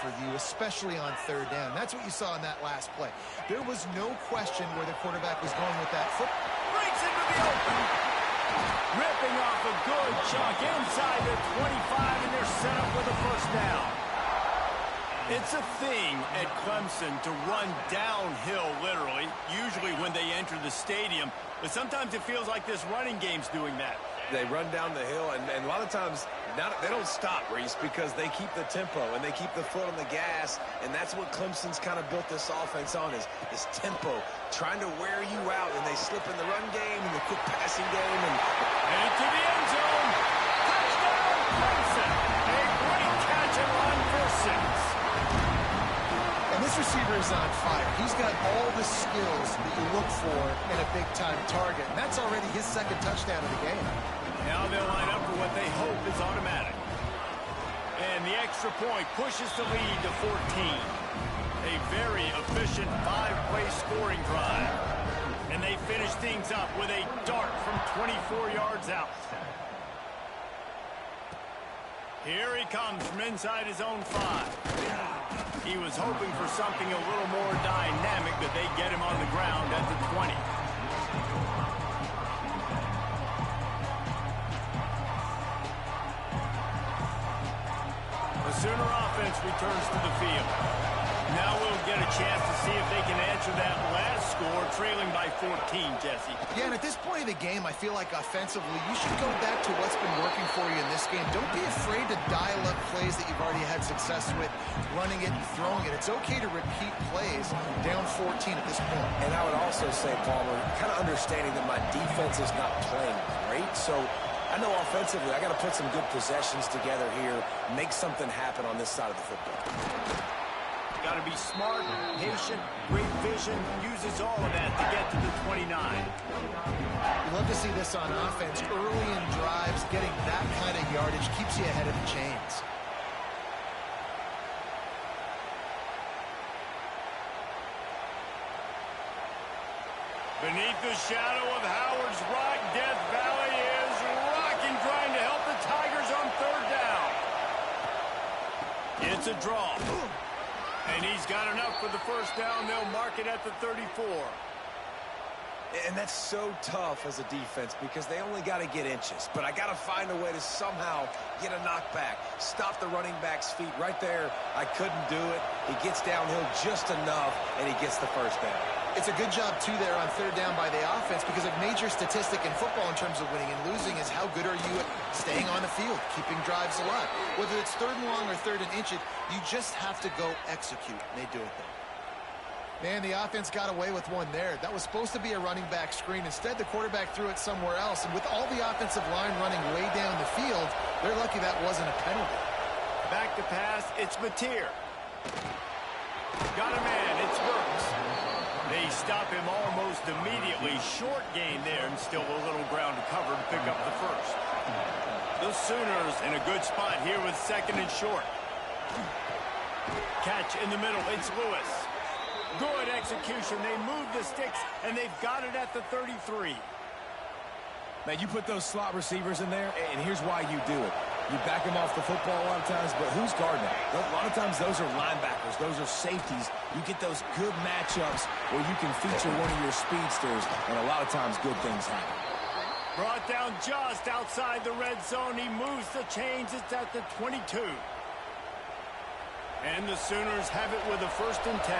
for you, especially on third down. That's what you saw in that last play. There was no question where the quarterback was going with that foot. Breaks into the open. Ripping off a good chunk inside the 25, and they're set up with a first down. It's a thing at Clemson to run downhill, literally, usually when they enter the stadium. But sometimes it feels like this running game's doing that. They run down the hill, and a lot of times they don't stop, Reese, because they keep the tempo and they keep the foot on the gas, and that's what Clemson's kind of built this offense on is tempo, trying to wear you out, and they slip in the run game and the quick passing game. And into the end zone. Touchdown, Clemson. A great catch and run for 6. And this receiver is on fire. He's got all the skills that you look for in a big-time target, and that's already his second touchdown of the game. Now they'll line up for what they hope is automatic. And the extra point pushes the lead to 14. A very efficient 5-play scoring drive. And they finish things up with a dart from 24 yards out. Here he comes from inside his own 5. He was hoping for something a little more dynamic, but they get him on the ground at the 20. The Sooner offense returns to the field. Now we'll get a chance to see if they can answer that last score, trailing by 14, Jesse. Yeah, and at this point of the game, I feel like offensively, you should go back to what's been working for you in this game. Don't be afraid to dial up plays that you've already had success with, running it and throwing it. It's okay to repeat plays down 14 at this point. And I would also say, Palmer, kind of understanding that my defense is not playing great, so I know offensively I got to put some good possessions together here, make something happen on this side of the football. Got to be smart, patient, great vision, uses all of that to get to the 29. You love to see this on offense. Early in drives, getting that kind of yardage keeps you ahead of the chains. Beneath the shadow of Howard's Rock, Death Valley is rocking, trying to help the Tigers on third down. It's a draw. And he's got enough for the first down. They'll mark it at the 34. And that's so tough as a defense because they only got to get inches. But I got to find a way to somehow get a knockback, stop the running back's feet right there. I couldn't do it. He gets downhill just enough, and he gets the first down. It's a good job, too, there on third down by the offense because a major statistic in football in terms of winning and losing is how good are you at staying on the field, keeping drives alive. Whether it's third and long or third and inches, you just have to go execute, and they do it there. Man, the offense got away with one there. That was supposed to be a running back screen. Instead, the quarterback threw it somewhere else, and with all the offensive line running way down the field, they're lucky that wasn't a penalty. Back to pass, it's Mateer. Got a man, it's Burks. They stop him almost immediately. Short gain there and still a little ground to cover to pick up the first. The Sooners in a good spot here with second and short. Catch in the middle. It's Lewis. Good execution. They move the sticks, and they've got it at the 33. Man, you put those slot receivers in there, and here's why you do it. You back them off the football a lot of times, but who's guarding them? A lot of times those are linebackers. Those are safeties. You get those good matchups where you can feature one of your speedsters, and a lot of times good things happen. Brought down just outside the red zone. He moves the chains. It's at the 22. And the Sooners have it with a 1st and 10.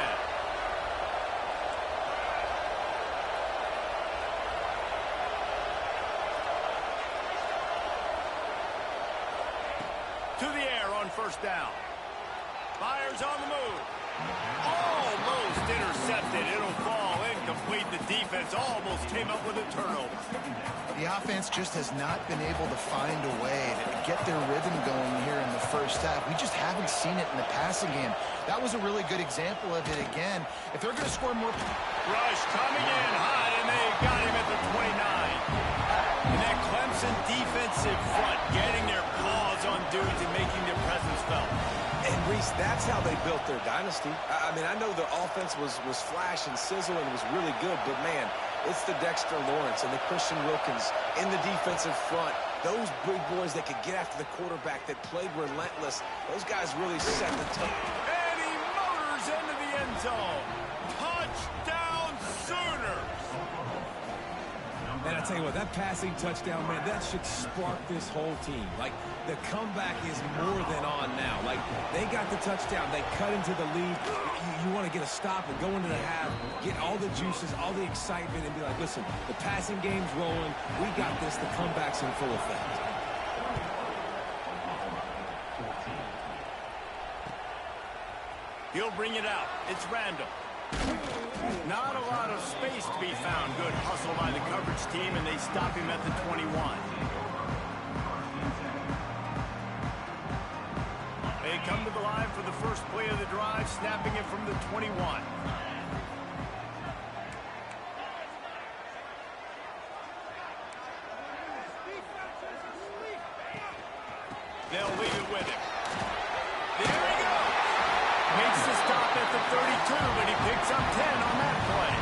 To the air on first down. Fires on the move. Almost intercepted. It'll fall incomplete. The defense almost came up with a turnover. The offense just has not been able to find a way to get their rhythm going here in the first half. We just haven't seen it in the passing game. That was a really good example of it again. If they're going to score more... Rush coming in hot, and they got him at the 29. And that Clemson defensive front getting their paws on dudes and making their presence felt. And, Reese, that's how they built their dynasty. I mean, I know the offense was flash and sizzle and was really good, but, man, it's the Dexter Lawrence and the Christian Wilkins in the defensive front. Those big boys that could get after the quarterback, that played relentless, those guys really set the tone. zone. Touchdown, Sooners! And I tell you what, that passing touchdown, man, that should spark this whole team. Like, the comeback is more than on now. Like, they got the touchdown. They cut into the lead. You want to get a stop and go into the half, get all the juices, all the excitement, and be like, listen, the passing game's rolling. We got this. The comeback's in full effect. He'll bring it out. It's random. Not a lot of space to be found. Good hustle by the coverage team, and they stop him at the 21. They come to the line for the first play of the drive, snapping it from the 21. They'll leave it with him. There he goes. Makes the stop at the 32, but he picks up 10 on that play.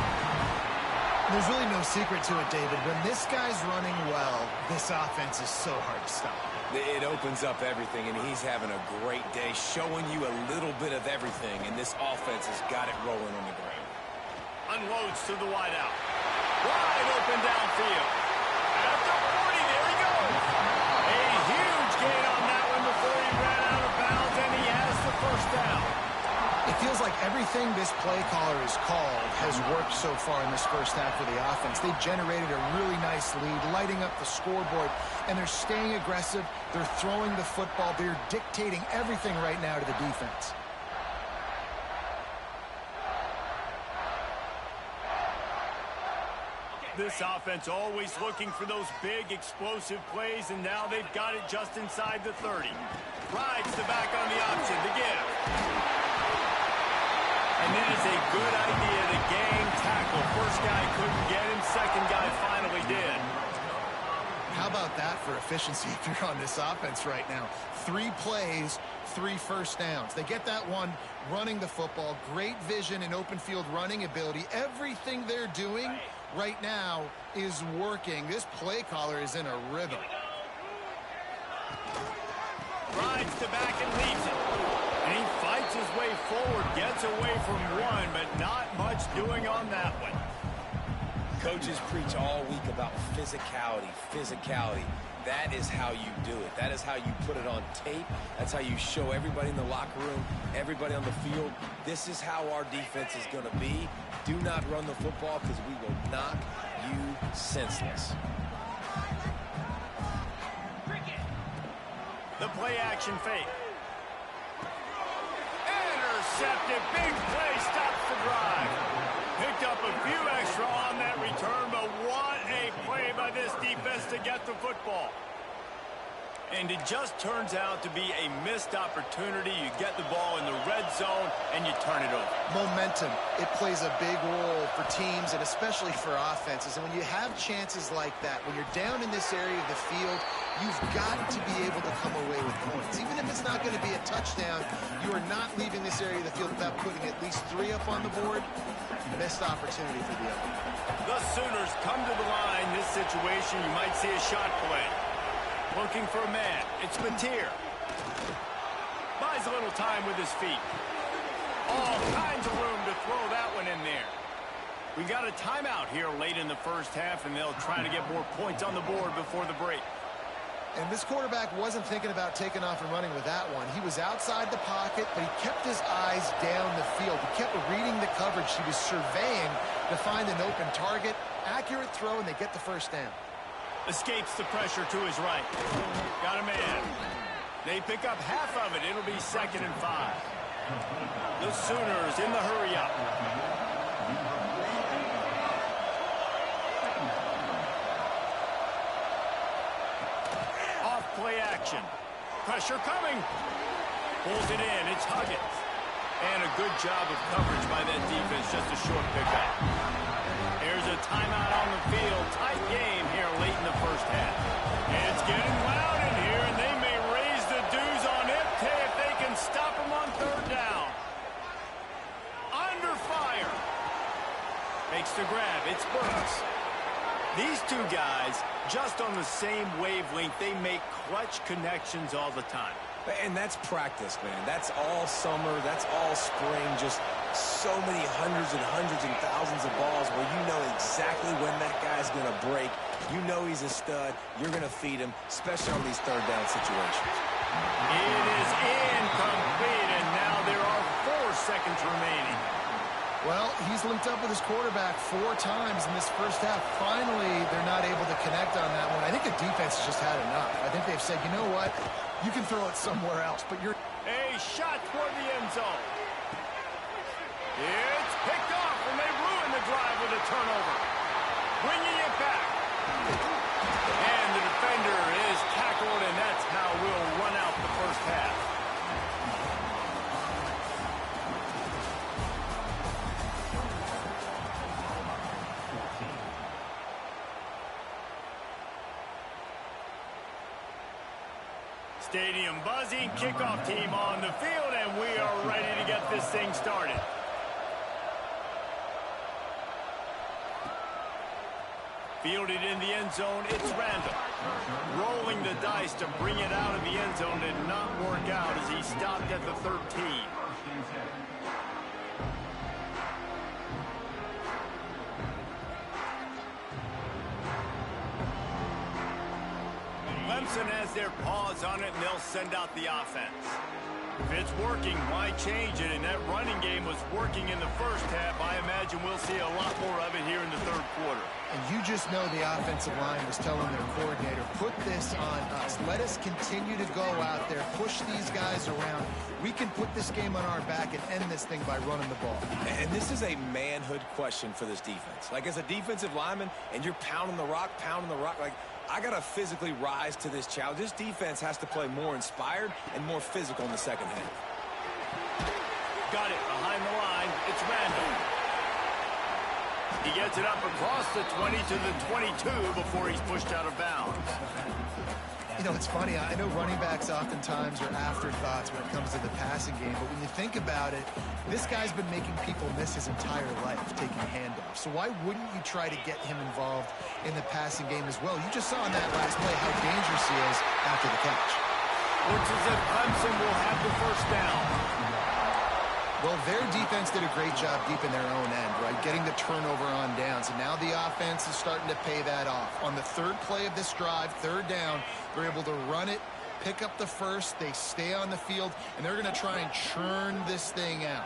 There's really no secret to it, David. When this guy's running well, this offense is so hard to stop. It opens up everything, and he's having a great day, showing you a little bit of everything, and this offense has got it rolling on the ground. Unloads to the wideout. Wide open downfield. At the 40, there he goes. A huge gain on that one before he ran out of bounds, and he has the first down. It feels like everything this play caller has called has worked so far in this first half for the offense. They've generated a really nice lead, lighting up the scoreboard, and they're staying aggressive. They're throwing the football. They're dictating everything right now to the defense. This offense always looking for those big, explosive plays, and now they've got it just inside the 30. Rides the back on the option to give. And it is a good idea to gang tackle. First guy couldn't get him, second guy finally did. How about that for efficiency if you're on this offense right now? 3 plays, 3 first downs. They get that one running the football. Great vision and open field running ability. Everything they're doing right now is working. This play caller is in a rhythm. Rides the back and leaves it. And he fights his way forward, gets away from one, but not much doing on that one. Coaches preach all week about physicality, physicality. That is how you do it. That is how you put it on tape. That's how you show everybody in the locker room, everybody on the field. This is how our defense is going to be. Do not run the football because we will knock you senseless. The play action fake. Intercepted. Big play. Stops the drive. Picked up a few extra on that return, but what a play by this defense to get the football. And it just turns out to be a missed opportunity. You get the ball in the red zone, and you turn it over. Momentum. It plays a big role for teams and especially for offenses. And when you have chances like that, when you're down in this area of the field, you've got to be able to come away with points. Even if it's not going to be a touchdown, you are not leaving this area of the field without putting at least 3 up on the board. Missed opportunity for the other. The Sooners come to the line. This situation, you might see a shot play. Looking for a man. It's Mateer. Buys a little time with his feet. All kinds of room to throw that one in there. We got a timeout here late in the first half, and they'll try to get more points on the board before the break. And this quarterback wasn't thinking about taking off and running with that one. He was outside the pocket, but he kept his eyes down the field. He kept reading the coverage. He was surveying to find an open target. Accurate throw, and they get the first down. Escapes the pressure to his right. Got a man. They pick up half of it. It'll be 2nd and 5. The Sooners in the hurry up. Off play action. Pressure coming. Pulls it in. It's Huggins. And a good job of coverage by that defense. Just a short pickup. Here's a timeout on the field. Tight game here late in the first half. It's getting loud in here, and they may raise the dues on Ipte if they can stop him on 3rd down. Under fire. Makes the grab. It's Burks. These two guys, just on the same wavelength, they make clutch connections all the time. And that's practice, man. That's all summer. That's all spring. Just so many hundreds and thousands of balls where you know exactly when that guy's going to break. You know he's a stud. You're going to feed him, especially on these third down situations. It is incomplete, and now there are 4 seconds remaining. Well, he's linked up with his quarterback 4 times in this first half. Finally, they're not able to connect on that one. I think the defense has just had enough. I think they've said, you know what? You can throw it somewhere else, but you're... A shot toward the end zone. It's picked off, and they ruin the drive with a turnover. Bringing it back. And the defender is tackled, and that's how we'll run out the first half. Stadium buzzing, kickoff team on the field, and we are ready to get this thing started. Fielded in the end zone, it's Randall. Rolling the dice to bring it out of the end zone did not work out as he stopped at the 13. Clemson has their paws on it, and they'll send out the offense. If it's working, why change it? And that running game was working in the first half. I imagine we'll see a lot more of it here in the third quarter. And you just know the offensive line was telling their coordinator, put this on us. Let us continue to go out there, push these guys around. We can put this game on our back and end this thing by running the ball. And this is a manhood question for this defense. Like, as a defensive lineman, and you're pounding the rock, like, I got to physically rise to this challenge. This defense has to play more inspired and more physical in the second half. Got it behind the line. It's Randall. He gets it up across the 20 to the 22 before he's pushed out of bounds. You know, it's funny. I know running backs oftentimes are afterthoughts when it comes to the passing game, but when you think about it, this guy's been making people miss his entire life taking handoffs. So why wouldn't you try to get him involved in the passing game as well? You just saw in that last play how dangerous he is after the catch. Looks as if Clemson will have the first down. Well, their defense did a great job deep in their own end, right? Getting the turnover on downs. And now the offense is starting to pay that off. On the third play of this drive, third down, they're able to run it, pick up the first, they stay on the field, and they're going to try and churn this thing out.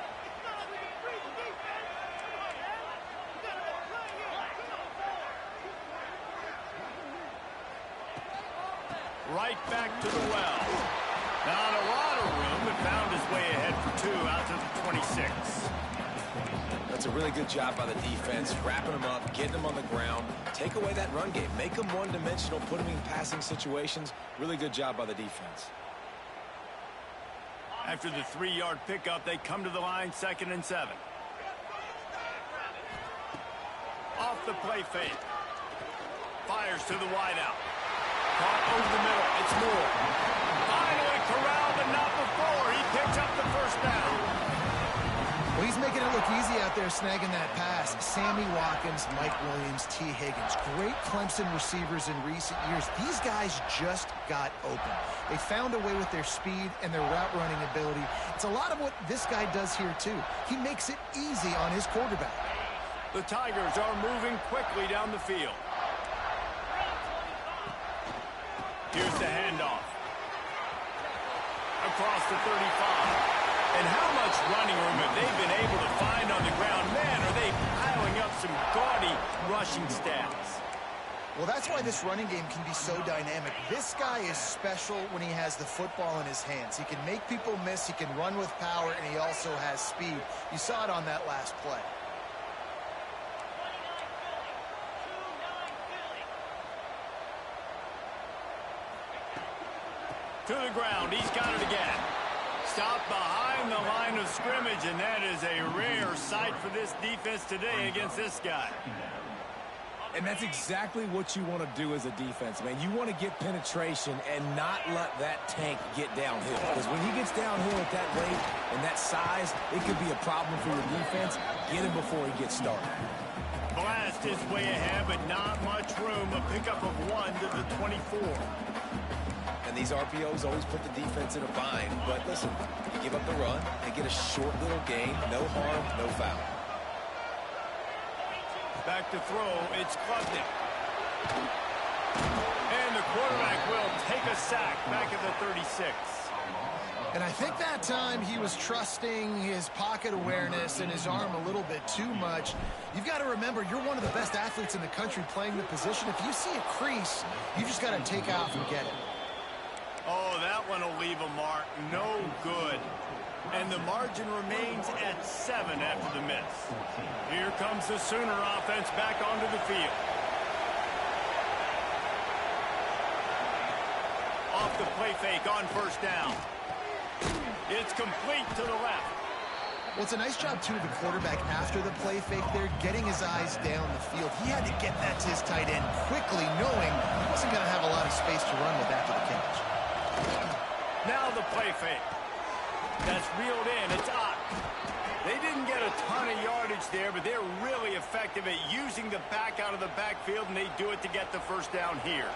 Right back to the well. Not a lot of room, but found his way ahead for 2 out to the 26. That's a really good job by the defense, wrapping them up, getting them on the ground, take away that run game, make them one-dimensional, put them in passing situations. Really good job by the defense. After the 3-yard pickup, they come to the line, 2nd and 7. Off the play fake. Fires to the wideout. Caught over the middle. It's Moore. Finally corralled, but not before. He picks up the first down. Well, he's making it look easy out there snagging that pass. Sammy Watkins, Mike Williams, T. Higgins. Great Clemson receivers in recent years. These guys just got open. They found a way with their speed and their route running ability. It's a lot of what this guy does here, too. He makes it easy on his quarterback. The Tigers are moving quickly down the field. Here's the handoff. Across the 35. And how much running room have they been able to find on the ground? Man, are they piling up some gaudy rushing stats. Well, that's why this running game can be so dynamic. This guy is special when he has the football in his hands. He can make people miss, he can run with power, and he also has speed. You saw it on that last play. To the ground, he's got it again. Stopped behind the line of scrimmage, and that is a rare sight for this defense today against this guy. And that's exactly what you want to do as a defense, man. You want to get penetration and not let that tank get downhill. Because when he gets downhill at that weight and that size, it could be a problem for your defense. Get him before he gets started. Blast is way ahead, but not much room. A pickup of 1 to the 24. And and these RPOs always put the defense in a bind. But listen, you give up the run, they get a short little gain, no harm, no foul. Back to throw, it's Klubnik. And the quarterback will take a sack back at the 36. And I think that time he was trusting his pocket awareness and his arm a little bit too much. You've got to remember, you're one of the best athletes in the country playing the position. If you see a crease, you just got to take off and get it. Oh, that one will leave a mark. No good. And the margin remains at 7 after the miss. Here comes the Sooner offense back onto the field. Off the play fake on first down. It's complete to the left. Well, it's a nice job, too, of the quarterback after the play fake there, getting his eyes down the field. He had to get that to his tight end quickly, knowing he wasn't going to have a lot of space to run with after the catch. Now the play fake. That's reeled in. It's Ott. They didn't get a ton of yardage there, but they're really effective at using the back out of the backfield, and they do it to get the first down here.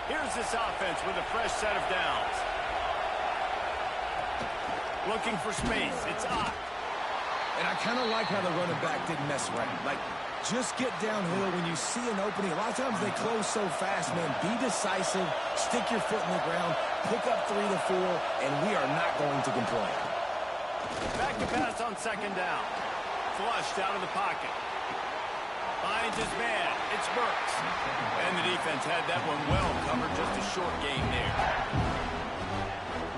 Here's this offense with a fresh set of downs. Looking for space. It's Ott. And I kind of like how the running back didn't mess around. Like, just get downhill when you see an opening. A lot of times they close so fast, man. Be decisive. Stick your foot in the ground. Pick up 3 to 4, and we are not going to complain. Back to pass on second down. Flushed out of the pocket. Finds his man. It's Burks. And the defense had that one well covered. Just a short gain there.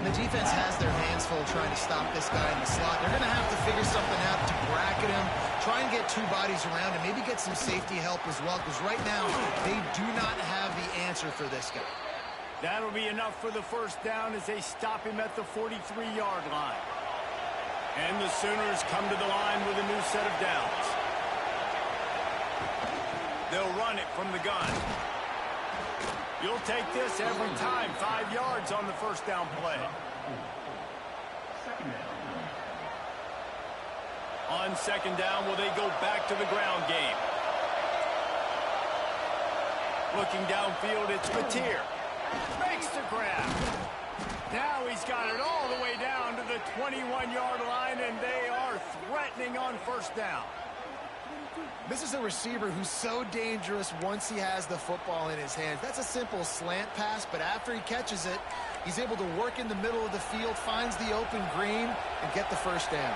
The defense has their hands full trying to stop this guy in the slot. They're going to have to figure something out to bracket him, try and get 2 bodies around, and maybe get some safety help as well, because right now they do not have the answer for this guy. That'll be enough for the first down as they stop him at the 43-yard line. And the Sooners come to the line with a new set of downs. They'll run it from the gun. You'll take this every time. 5 yards on the first down play. On second down, will they go back to the ground game? Looking downfield, it's Mateer. Makes the grab. Now he's got it all the way down to the 21-yard line, and they are threatening on first down. This is a receiver who's so dangerous once he has the football in his hands. That's a simple slant pass, but after he catches it, he's able to work in the middle of the field, finds the open green, and get the first down.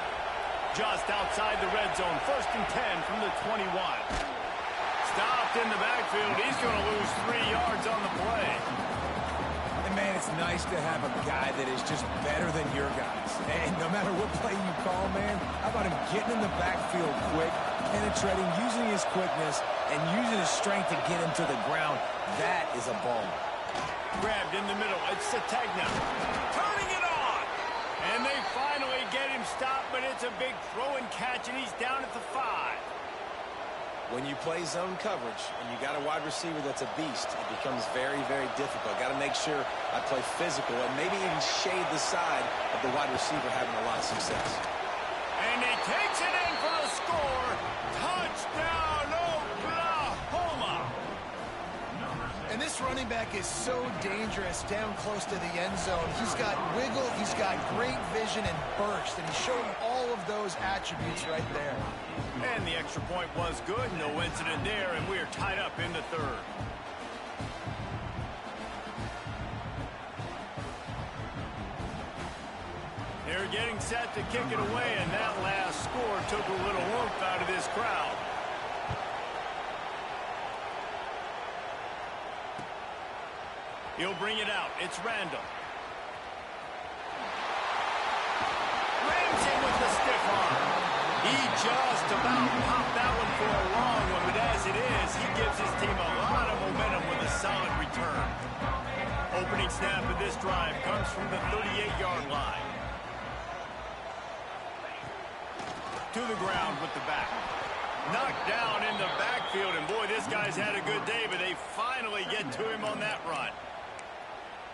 Just outside the red zone, 1st and 10 from the 21. Stopped in the backfield. He's going to lose 3 yards on the play. And, man, it's nice to have a guy that is just better than your guys. And no matter what play you call, man, how about him getting in the backfield quick, penetrating, using his quickness, and using his strength to get him to the ground. That is a ball. Grabbed in the middle. It's Sategna. Turning it on. And they finally get him stopped, but it's a big throw and catch, and he's down at the 5. When you play zone coverage and you got a wide receiver that's a beast, it becomes very, very difficult. Got to make sure I play physical and maybe even shade the side of the wide receiver having a lot of success. And he takes it in for the score. Touchdown, Oklahoma! And this running back is so dangerous down close to the end zone. He's got wiggle, he's got great vision and burst, and he's showing all of those attributes right there. And the extra point was good. No incident there, and we're tied up in the 3rd. They're getting set to kick it away, and that last score took a little oomph out of this crowd. He'll bring it out. It's Randall. Ramsey with the stiff arm. He just about popped that one for a long one, but as it is, he gives his team a lot of momentum with a solid return. Opening snap of this drive comes from the 38-yard line. To the ground with the back. Knocked down in the backfield, and boy, this guy's had a good day, but they finally get to him on that run.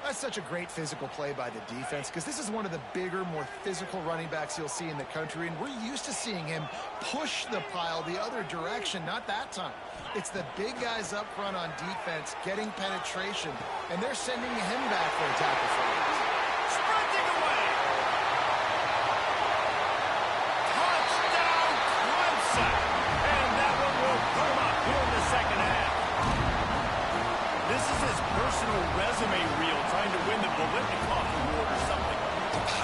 That's such a great physical play by the defense because this is one of the bigger, more physical running backs you'll see in the country, and we're used to seeing him push the pile the other direction, not that time. It's the big guys up front on defense getting penetration, and they're sending him back for a tackle for it. Sprinting away. Touchdown, Clemson. And that one will put him up here in the second half. This is his personal resume reel, trying to win the Bolitnikoff Award or something.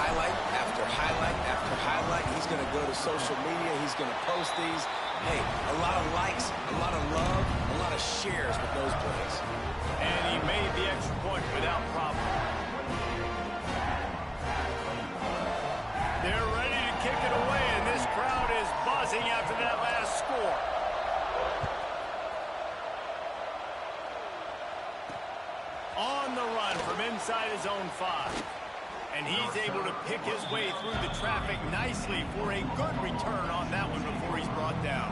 Highlight after highlight after highlight. He's going to go to social media. He's going to post these. Hey, a lot of likes, a lot of love, a lot of shares with those plays. And he made the extra point without problem. They're ready to kick it away, and this crowd is buzzing after that last score. On the run from inside his own 5. And he's able to pick his way through the traffic nicely for a good return on that one before he's brought down.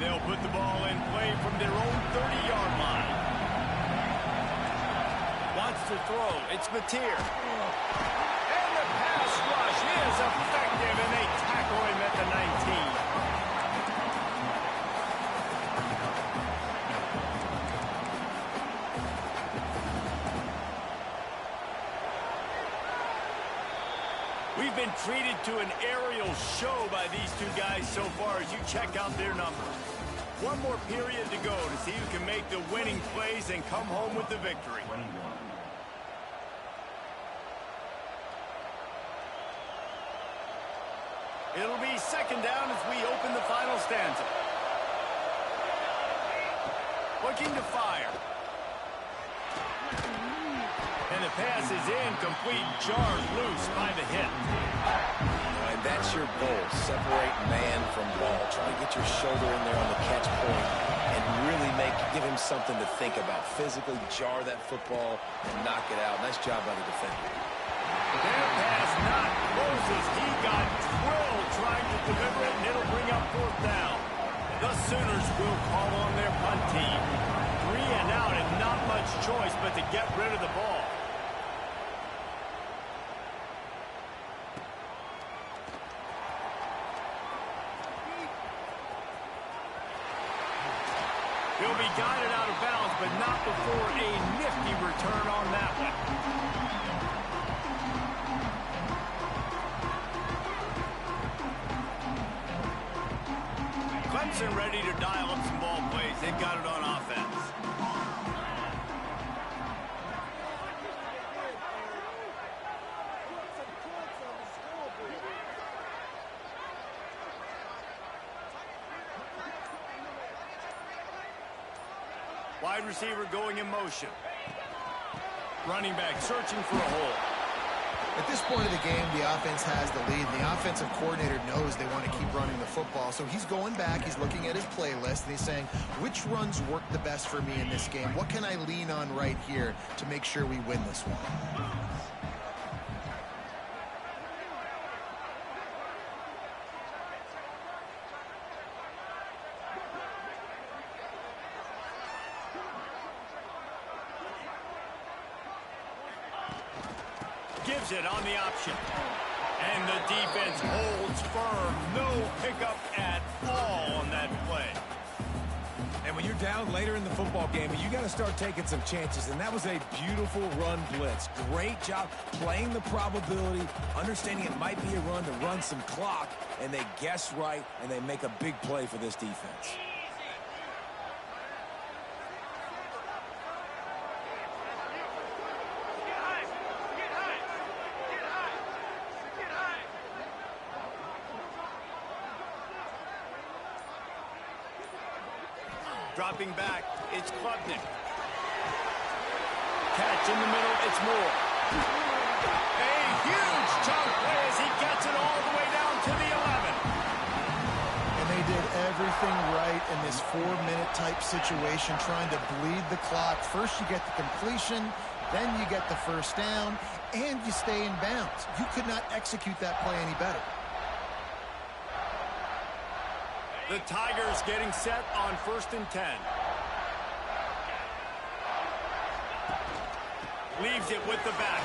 They'll put the ball in play from their own 30-yard line. Wants to throw. It's Mateer. And the pass rush is effective, and they tackle him at the 19. We've been treated to an aerial show by these two guys so far as you check out their numbers. One more period to go to see who can make the winning plays and come home with the victory. It'll be second down as we open the final stanza. Looking to fire. And the pass is incomplete, jarred loose by the hit. And that's your goal, separate man from ball. Try to get your shoulder in there on the catch point and really give him something to think about. Physically jar that football and knock it out. Nice job by the defender. Their pass not closes. He got drilled trying to deliver it, and it'll bring up fourth down. The Sooners will call on their punt team. 3 and out, and not much choice but to get rid of the ball. He'll be guided out of bounds, but not before a nifty return on that one. Clemson ready to dial up some ball plays. They've got it on offense. Wide receiver going in motion. Running back searching for a hole. At this point of the game, the offense has the lead. The offensive coordinator knows they want to keep running the football. So he's going back, he's looking at his playlist, and he's saying, which runs work the best for me in this game? What can I lean on right here to make sure we win this one? Gives it on the option. And the defense holds firm. No pickup at all on that play. And when you're down later in the football game, you got to start taking some chances. And that was a beautiful run blitz. Great job playing the probability, understanding it might be a run to run some clock. And they guess right, and they make a big play for this defense. Dropping back, it's Klubnik. Catch in the middle, it's Moore. A huge chunk play as he gets it all the way down to the 11. And they did everything right in this 4-minute type situation, trying to bleed the clock. First you get the completion, then you get the first down, and you stay in bounds. You could not execute that play any better. The Tigers getting set on 1st and 10. Leaves it with the back.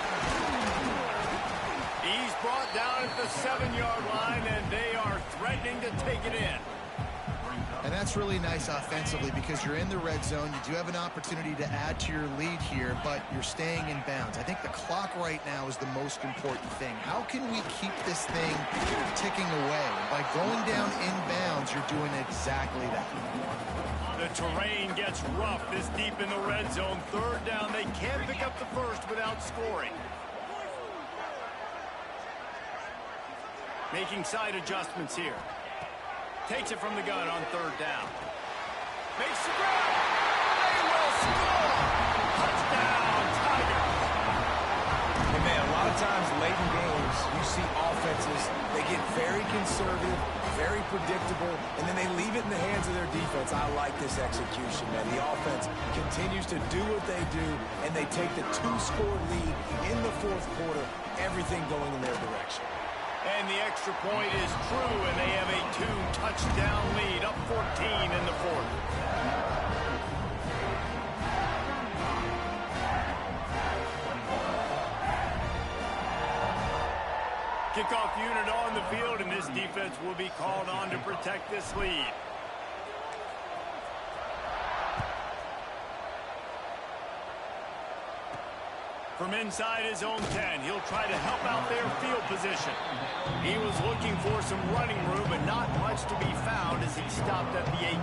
He's brought down at the 7-yard line, and they are threatening to take it in. And that's really nice offensively because you're in the red zone. You do have an opportunity to add to your lead here, but you're staying in bounds. I think the clock right now is the most important thing. How can we keep this thing ticking away? By going down in bounds, you're doing exactly that. The terrain gets rough this deep in the red zone. Third down, they can't pick up the first without scoring. Making side adjustments here. Takes it from the gun on third down. Makes the grab. They will score. Touchdown, Tigers. Hey, man, a lot of times late in games, you see offenses, they get very conservative, very predictable, and then they leave it in the hands of their defense. I like this execution, man. The offense continues to do what they do, and they take the 2-score lead in the fourth quarter, everything going in their direction. And the extra point is true, and they have a 2-touchdown lead, up 14 in the fourth. Kickoff unit on the field, and this defense will be called on to protect this lead. From inside his own 10, he'll try to help out their field position. He was looking for some running room, but not much to be found as he stopped at the 18.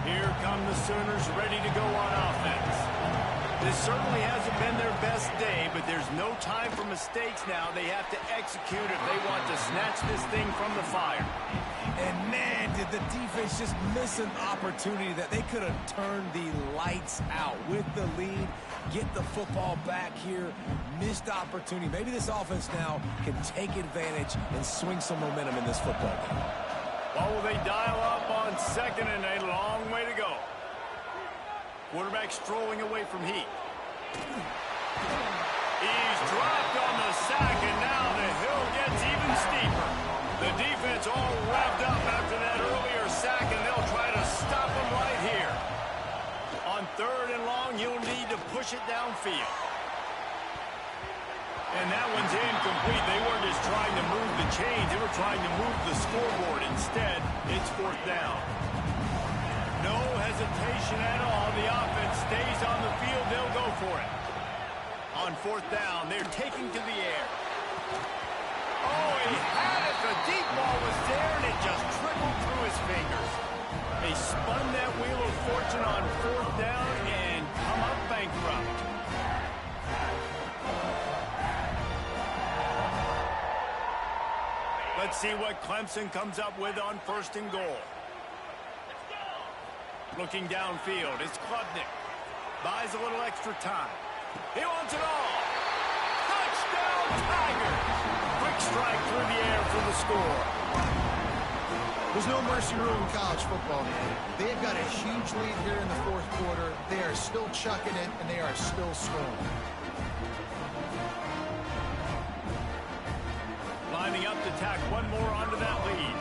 Here come the Sooners ready to go on offense. This certainly hasn't been their best day, but there's no time for mistakes now. They have to execute if they want to snatch this thing from the fire. And man, did the defense just miss an opportunity that they could have turned the lights out with the lead. Get the football back here. Missed opportunity. Maybe this offense now can take advantage and swing some momentum in this football game. What will they dial up on second and a long way to go? Quarterback strolling away from heat. He's dropped on the sack, and now the hill gets even steeper. The defense all revved up after that earlier sack, and they'll try to stop him right here. On third and long, he'll need to push it downfield. And that one's incomplete. They weren't just trying to move the chains. They were trying to move the scoreboard. Instead, it's fourth down. No hesitation at all. The offense stays on the field. They'll go for it. On fourth down, they're taking to the air. Oh, he had it. The deep ball was there, and it just trickled through his fingers. They spun that wheel of fortune on fourth down and come up bankrupt. Let's see what Clemson comes up with on first and goal. Looking downfield, it's Klubnik. Buys a little extra time. He wants it all. Touchdown, Tigers! Quick strike through the air for the score. There's no mercy rule in college football, man. They've got a huge lead here in the fourth quarter. They are still chucking it, and they are still scoring. Lining up to tack one more onto that lead.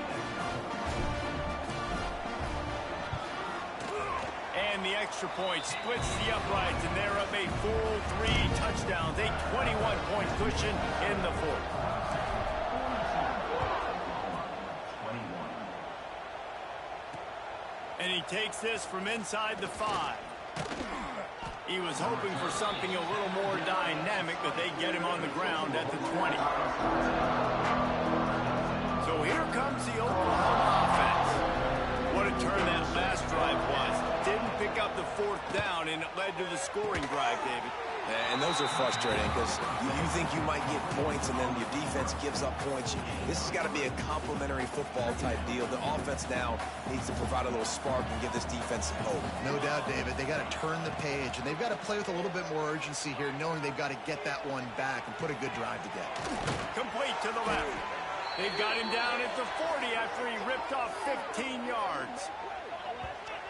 And the extra point splits the uprights, and they're up a full 3 touchdowns, a 21-point cushion in the fourth. And he takes this from inside the 5. He was hoping for something a little more dynamic, but they get him on the ground at the 20. So here comes the Oklahoma offense. What a turn that last drive was. Didn't pick up the fourth down, and it led to the scoring drive, David. And those are frustrating because you think you might get points and then your defense gives up points. This has got to be a complementary football type deal. The offense now needs to provide a little spark and give this defense some hope. No doubt, David. They got to turn the page, and they've got to play with a little bit more urgency here, knowing they've got to get that one back and put a good drive together. Complete to the left. They've got him down at the 40 after he ripped off 15 yards.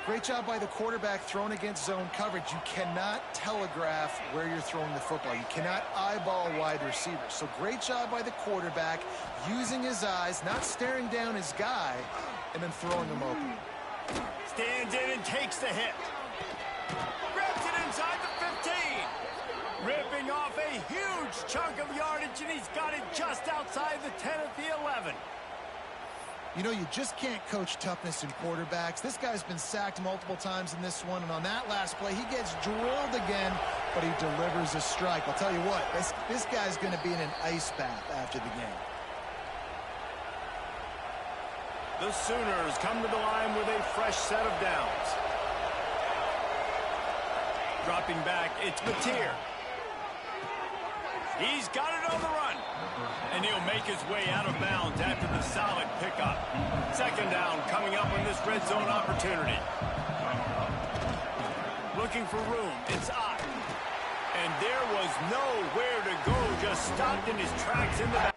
Great job by the quarterback thrown against zone coverage. You cannot telegraph where you're throwing the football. You cannot eyeball wide receivers. So great job by the quarterback using his eyes, not staring down his guy, and then throwing him open. Stands in and takes the hit. Grabs it inside the 15. chunk of yardage, and he's got it just outside the 10 at the 11. You know, you just can't coach toughness in quarterbacks. This guy's been sacked multiple times in this one, and on that last play, he gets drilled again, but he delivers a strike. I'll tell you what, this guy's going to be in an ice bath after the game. The Sooners come to the line with a fresh set of downs. Dropping back, it's Mateer. He's got it on the run. And he'll make his way out of bounds after the solid pickup. Second down coming up on this red zone opportunity. Looking for room. It's Ott. And there was nowhere to go. Just stopped in his tracks in the back.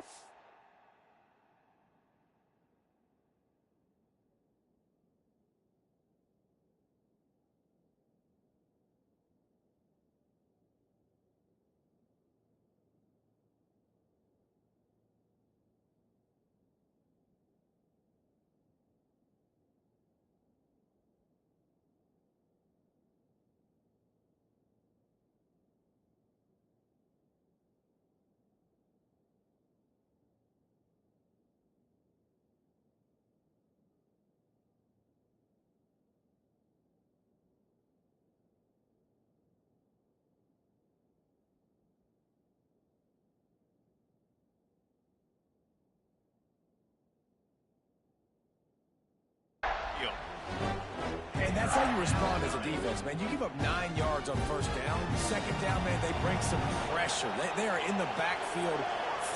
And that's how you respond as a defense, man. You give up 9 yards on first down. Second down, man, they bring some pressure. They are in the backfield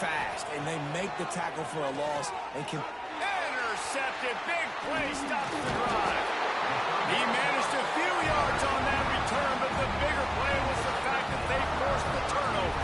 fast, and they make the tackle for a loss and can... Intercepted. Big play stops the drive. He managed a few yards on that return, but the bigger play was the fact that they forced the turnover.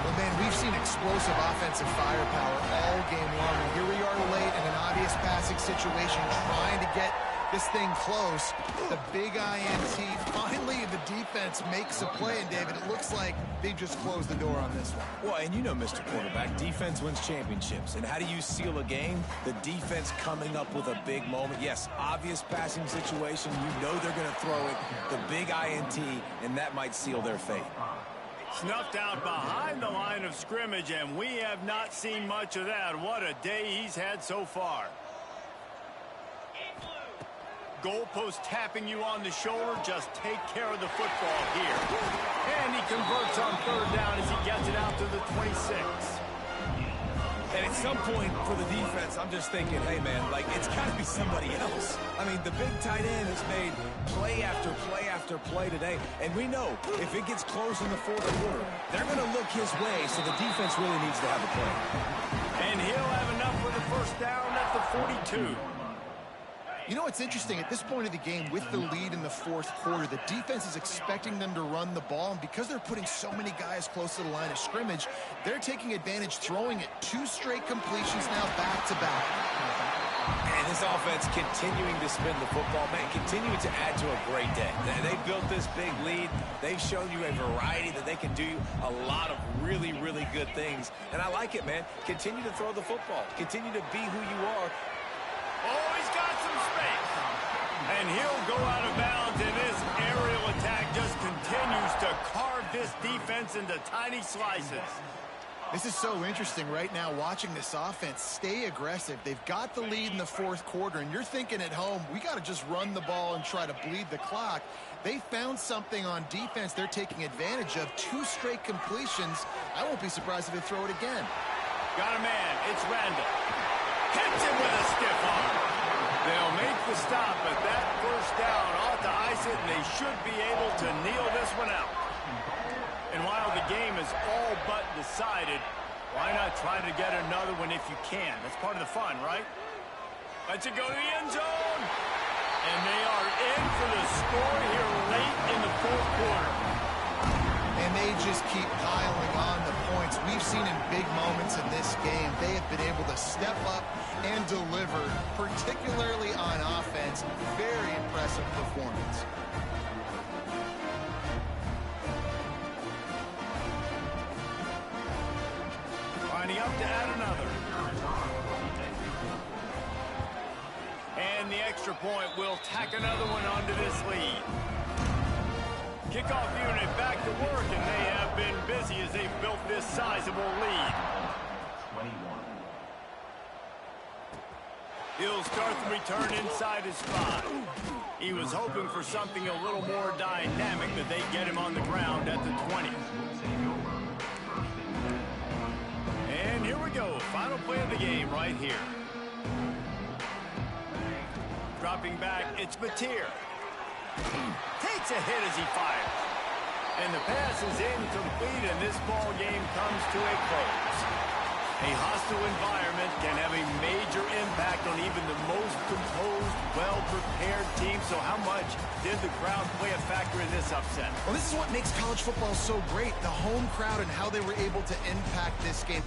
Well, man, we've seen explosive offensive firepower all game long, and here we are late in an obvious passing situation trying to get this thing close. The big INT. Finally, the defense makes a play, and David, it looks like they just closed the door on this one. Well, and you know, Mr. Quarterback, defense wins championships. And how do you seal a game? The defense coming up with a big moment. Yes, obvious passing situation. You know they're going to throw it. The big INT, and that might seal their fate. Snuffed out behind the line of scrimmage, and we have not seen much of that. What a day he's had so far. Goalpost tapping you on the shoulder. Just take care of the football here. And he converts on third down as he gets it out to the 26. And at some point for the defense, I'm just thinking, hey, man, like, it's got to be somebody else. I mean, the big tight end has made play after play after play today. And we know if it gets close in the fourth quarter, they're going to look his way, so the defense really needs to have a play. And he'll have enough for the first down at the 42. You know what's interesting? At this point of the game, with the lead in the fourth quarter, the defense is expecting them to run the ball, and because they're putting so many guys close to the line of scrimmage, they're taking advantage, throwing it 2 straight completions now back-to-back. And this offense continuing to spin the football, man, continuing to add to a great day. They built this big lead. They've shown you a variety that they can do a lot of really, really good things. And I like it, man. Continue to throw the football. Continue to be who you are. Oh, he's got some space. And he'll go out of bounds, and this aerial attack just continues to carve this defense into tiny slices. This is so interesting right now, watching this offense stay aggressive. They've got the lead in the fourth quarter, and you're thinking at home, we got to just run the ball and try to bleed the clock. They found something on defense they're taking advantage of. 2 straight completions. I won't be surprised if they throw it again. Got a man. It's Randall. Hits him with a stiff arm. They'll make the stop, but that first down ought to ice it, and they should be able to kneel this one out. And while the game is all but decided, why not try to get another one if you can? That's part of the fun, right? Let's it go to the end zone. And they are in for the score here late in the fourth quarter. And they just keep piling on the points. We've seen in big moments in this game, they have been able to step up and deliver, particularly on offense. Very impressive performance. Lining up to add another. And the extra point will tack another one onto this lead. Kickoff unit back to work, and they have been busy as they've built this sizable lead. 21. He'll start the return inside his 5. He was hoping for something a little more dynamic, but they get him on the ground at the 20. And here we go. Final play of the game right here. Dropping back, it's Mateer. Takes a hit as he fires. And the pass is incomplete, and this ball game comes to a close. A hostile environment can have a major impact on even the most composed, well-prepared team. So how much did the crowd play a factor in this upset? Well, this is what makes college football so great, the home crowd and how they were able to impact this game.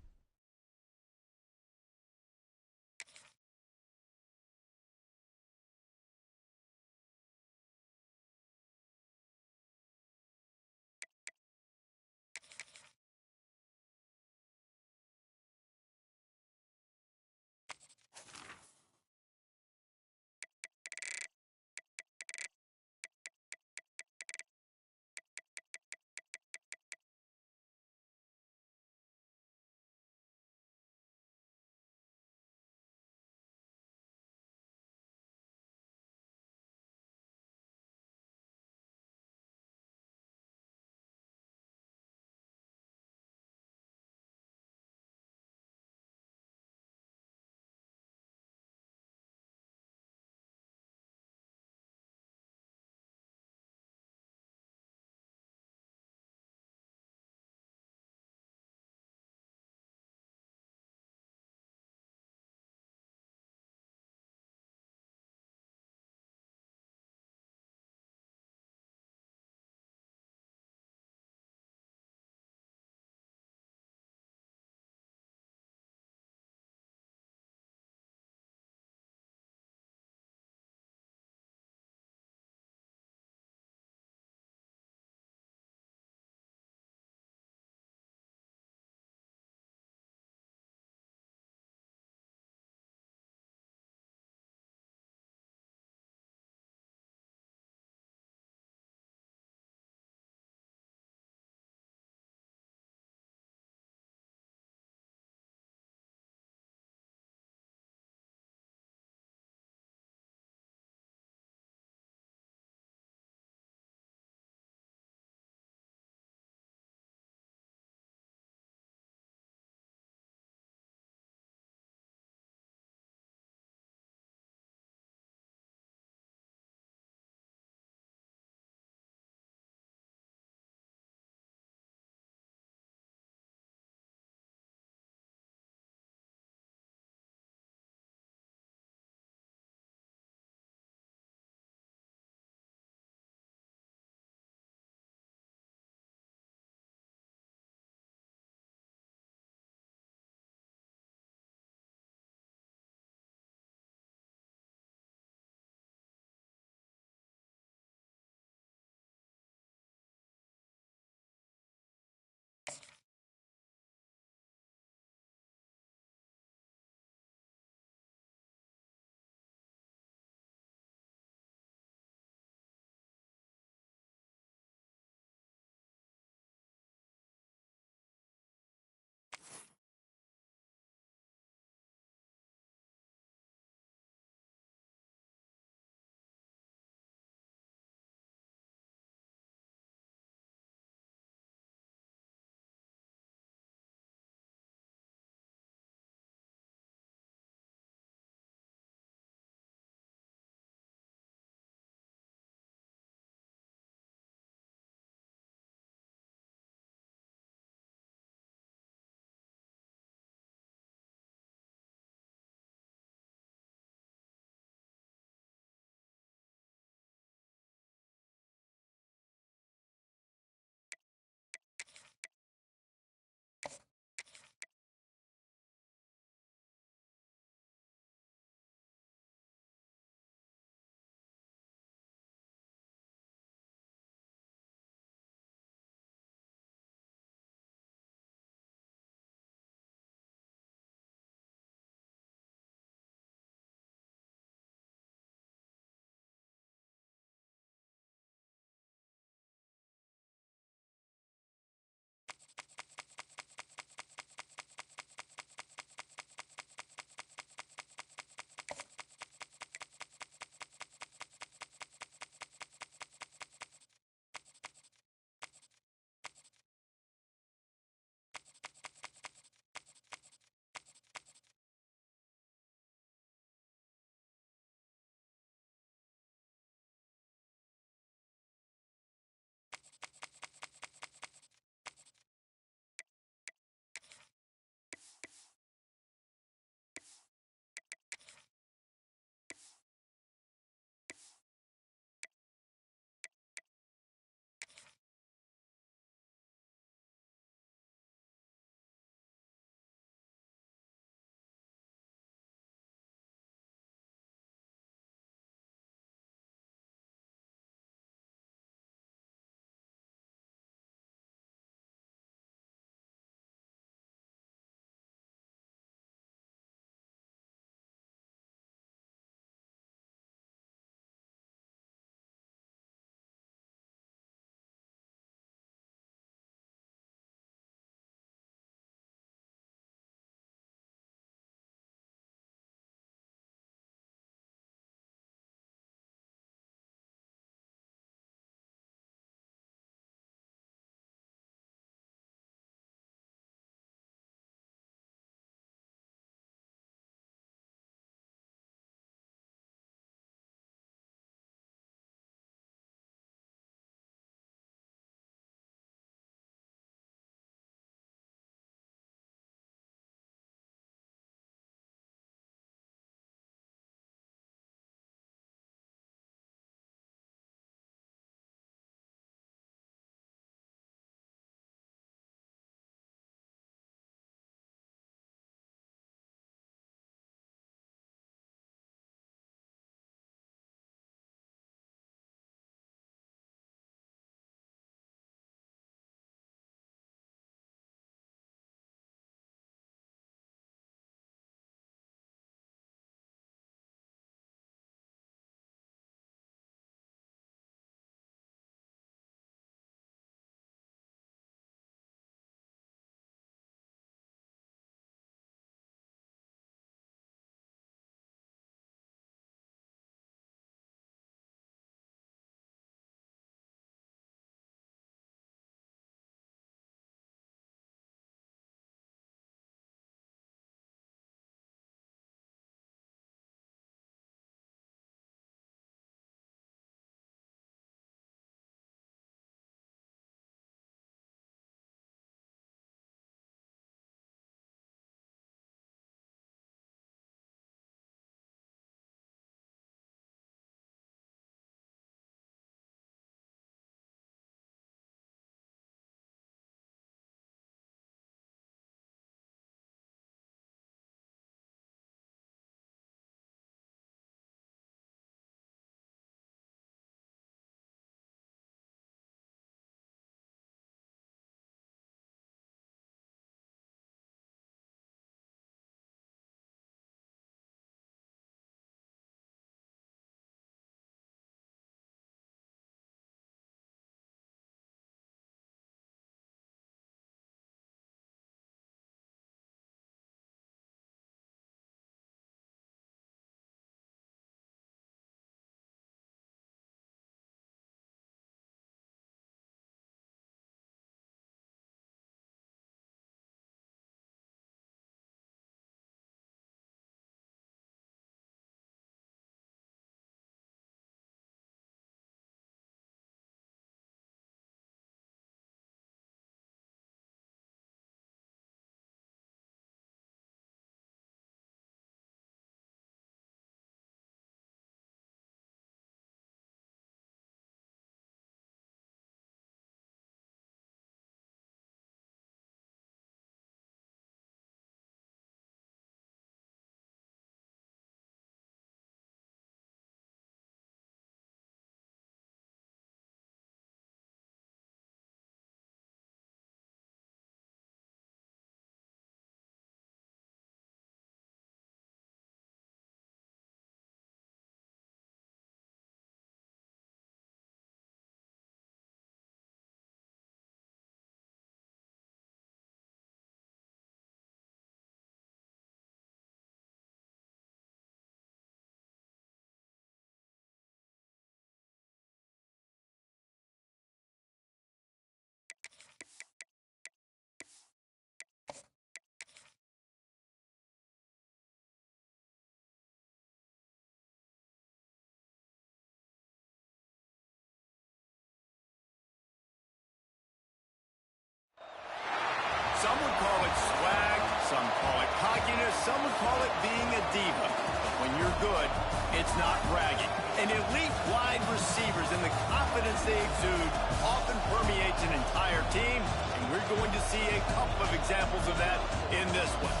Some would call it swag, some call it cockiness, some would call it being a diva. But when you're good, it's not bragging. And elite wide receivers and the confidence they exude often permeates an entire team, and we're going to see a couple of examples of that in this one.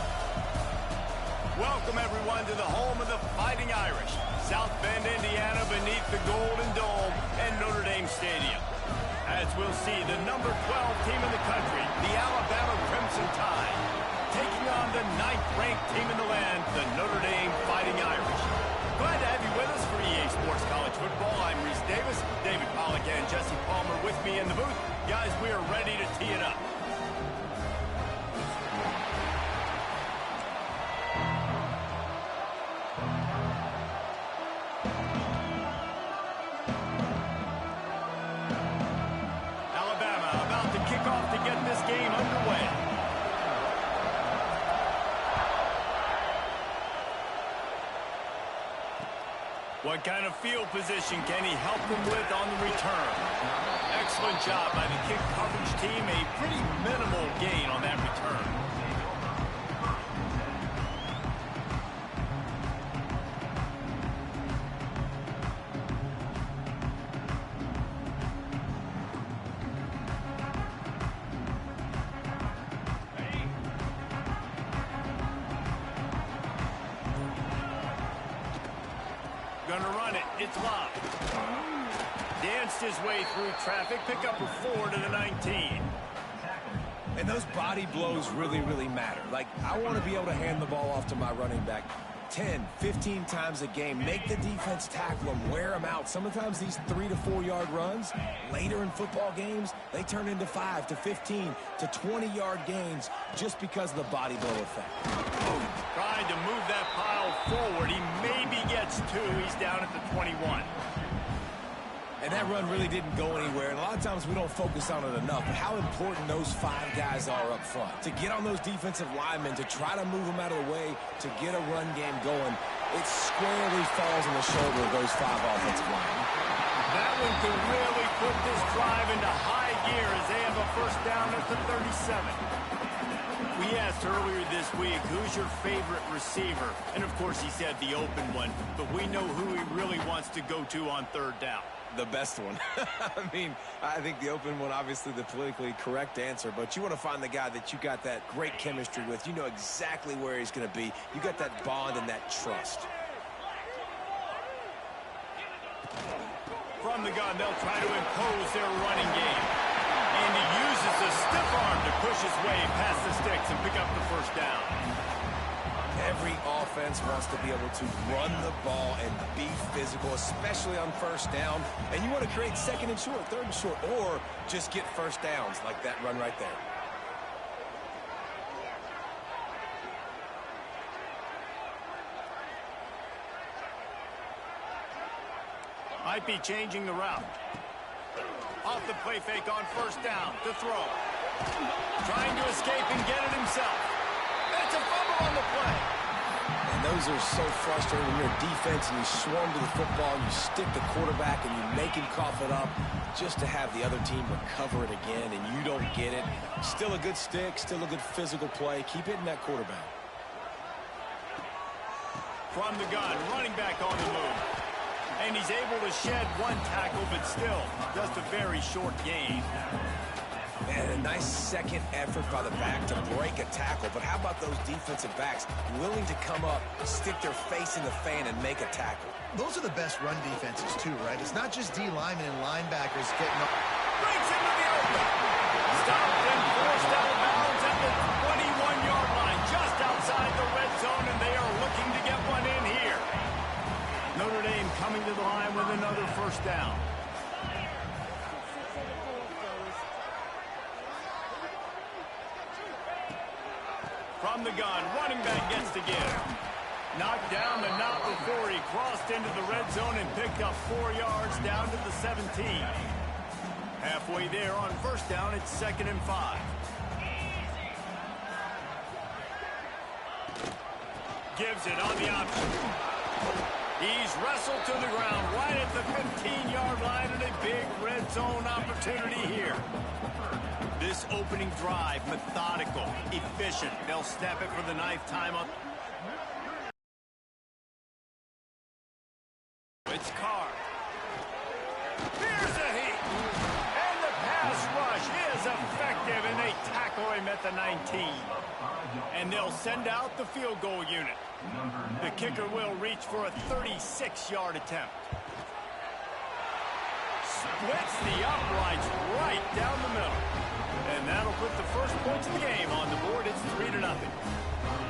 Welcome, everyone, to the home of the Fighting Irish, South Bend, Indiana, beneath the Golden Dome and Notre Dame Stadium. As we'll see, the number 12 team in the country, the Alabama Crimson Tide, taking on the 9th-ranked team in the land, the Notre Dame Fighting Irish. Glad to have you with us for EA Sports College Football. I'm Reese Davis, David Pollack and Jesse Palmer with me in the booth. Guys, we are ready to tee it up. To get this game underway. What kind of field position can he help them with on the return? Excellent job by the kick coverage team. A pretty minimal gain on that return. Gonna run it. It's live. Danced his way through traffic. Pick up a 4 to the 19. And those body blows really, really matter. Like, I want to be able to hand the ball off to my running back 10, 15 times a game. Make the defense tackle them, wear them out. Sometimes these 3 to 4 yard runs, later in football games, they turn into 5 to 15 to 20 yard gains just because of the body blow effect. Trying to move that pile forward. He maybe gets 2. He's down at the 21. And that run really didn't go anywhere. And a lot of times we don't focus on it enough. But how important those 5 guys are up front. To get on those defensive linemen, to try to move them out of the way, to get a run game going, it squarely falls on the shoulder of those 5 offensive linemen. That one can really put this drive into high gear as they have a first down at the 37. We asked earlier this week, who's your favorite receiver? And, of course, he said the open one. But we know who he really wants to go to on third down. The best one. I mean, I think the open one, obviously the politically correct answer, but you want to find the guy that you got that great chemistry with. You know exactly where he's going to be. You got that bond and that trust. From the gun, they'll try to impose their running game. And he uses a stiff arm to push his way past the sticks and pick up the first down. Every offense wants to be able to run the ball and be physical, especially on first down. And you want to create second and short, third and short, or just get first downs like that run right there. Might be changing the route. Off the play fake on first down to throw. Trying to escape and get it himself. That's a fumble on the play. And those are so frustrating when you're a defense and you swarm to the football, and you stick the quarterback and you make him cough it up just to have the other team recover it again, and you don't get it. Still a good stick, still a good physical play. Keep hitting that quarterback. From the gun, running back on the move. And he's able to shed 1 tackle, but still just a very short gain. And a nice second effort by the back to break a tackle. But how about those defensive backs willing to come up, stick their face in the fan, and make a tackle? Those are the best run defenses, too, right? It's not just D linemen and linebackers getting up. Breaks into the open. Stopped and forced out of bounds at the 21-yard line, just outside the red zone, and they are looking to get one in here. Notre Dame coming to the line with another first down. From the gun, running back gets to give. Knocked down the knot before he crossed into the red zone and picked up 4 yards down to the 17. Halfway there on first down, it's 2nd and 5. Gives it on the option. He's wrestled to the ground right at the 15-yard line, and a big red zone opportunity here. This opening drive, methodical, efficient. They'll snap it for the 9th time on. It's Carr. Here's a heat. And the pass rush is effective, and they tackle him at the 19. And they'll send out the field goal unit. The kicker will reach for a 36-yard attempt. Splits the uprights right down the middle. And that'll put the first points of the game on the board. It's 3-0.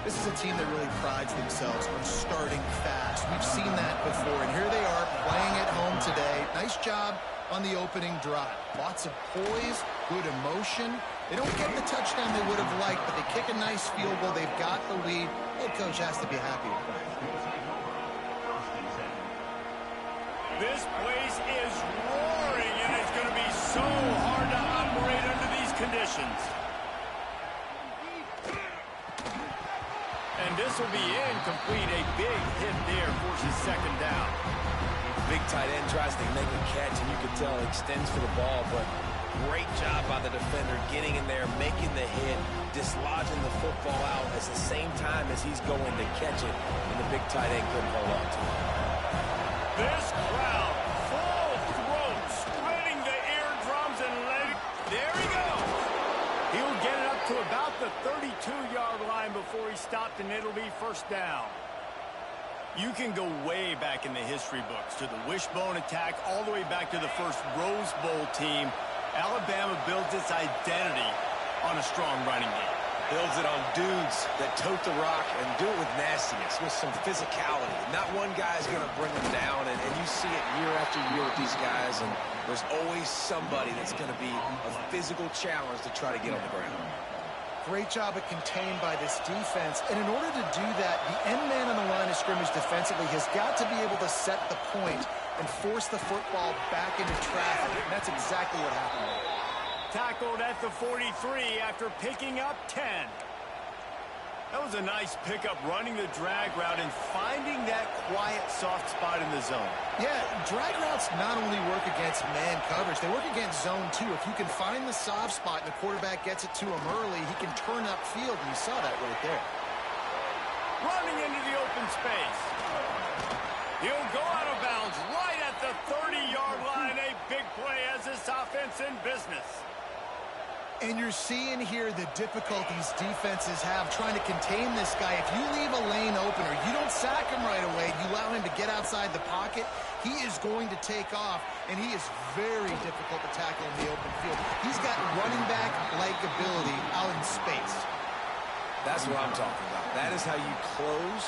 This is a team that really prides themselves on starting fast. We've seen that before, and here they are playing at home today. Nice job on the opening drive. Lots of poise, good emotion. They don't get the touchdown they would have liked, but they kick a nice field goal. They've got the lead. Head coach has to be happy with that. This place is roaring, and it's going to be so hard to operate under these conditions. And this will be incomplete. A big hit there forces second down. Big tight end tries to make a catch, and you can tell it extends for the ball, but great job by the defender getting in there, making the hit, dislodging the football out at the same time as he's going to catch it, and the big tight end couldn't hold on to it. This crowd, full throat, spreading the eardrums and letting. There he goes. He'll get it up to about the 32-yard line before he stopped, and it'll be first down. You can go way back in the history books to the wishbone attack all the way back to the first Rose Bowl team. Alabama builds its identity on a strong running game. Builds it on dudes that tote the rock and do it with nastiness, with some physicality. Not one guy's going to bring them down, and you see it year after year with these guys, and there's always somebody that's going to be a physical challenge to try to get on the ground. Great job of contained by this defense. And in order to do that, the end man on the line of scrimmage defensively has got to be able to set the point and force the football back into traffic. And that's exactly what happened. Tackled at the 43 after picking up 10. That was a nice pickup, running the drag route and finding that quiet, soft spot in the zone. Yeah, drag routes not only work against man coverage, they work against zone too. If you can find the soft spot and the quarterback gets it to him early, he can turn upfield, and you saw that right there. Running into the open space. He'll go out of bounds right at the 30-yard line. A big play as this offense in business. And you're seeing here the difficulties defenses have trying to contain this guy. If you leave a lane open or you don't sack him right away, you allow him to get outside the pocket, he is going to take off, and he is very difficult to tackle in the open field. He's got running back-like ability out in space. That's what I'm talking about. That is how you close,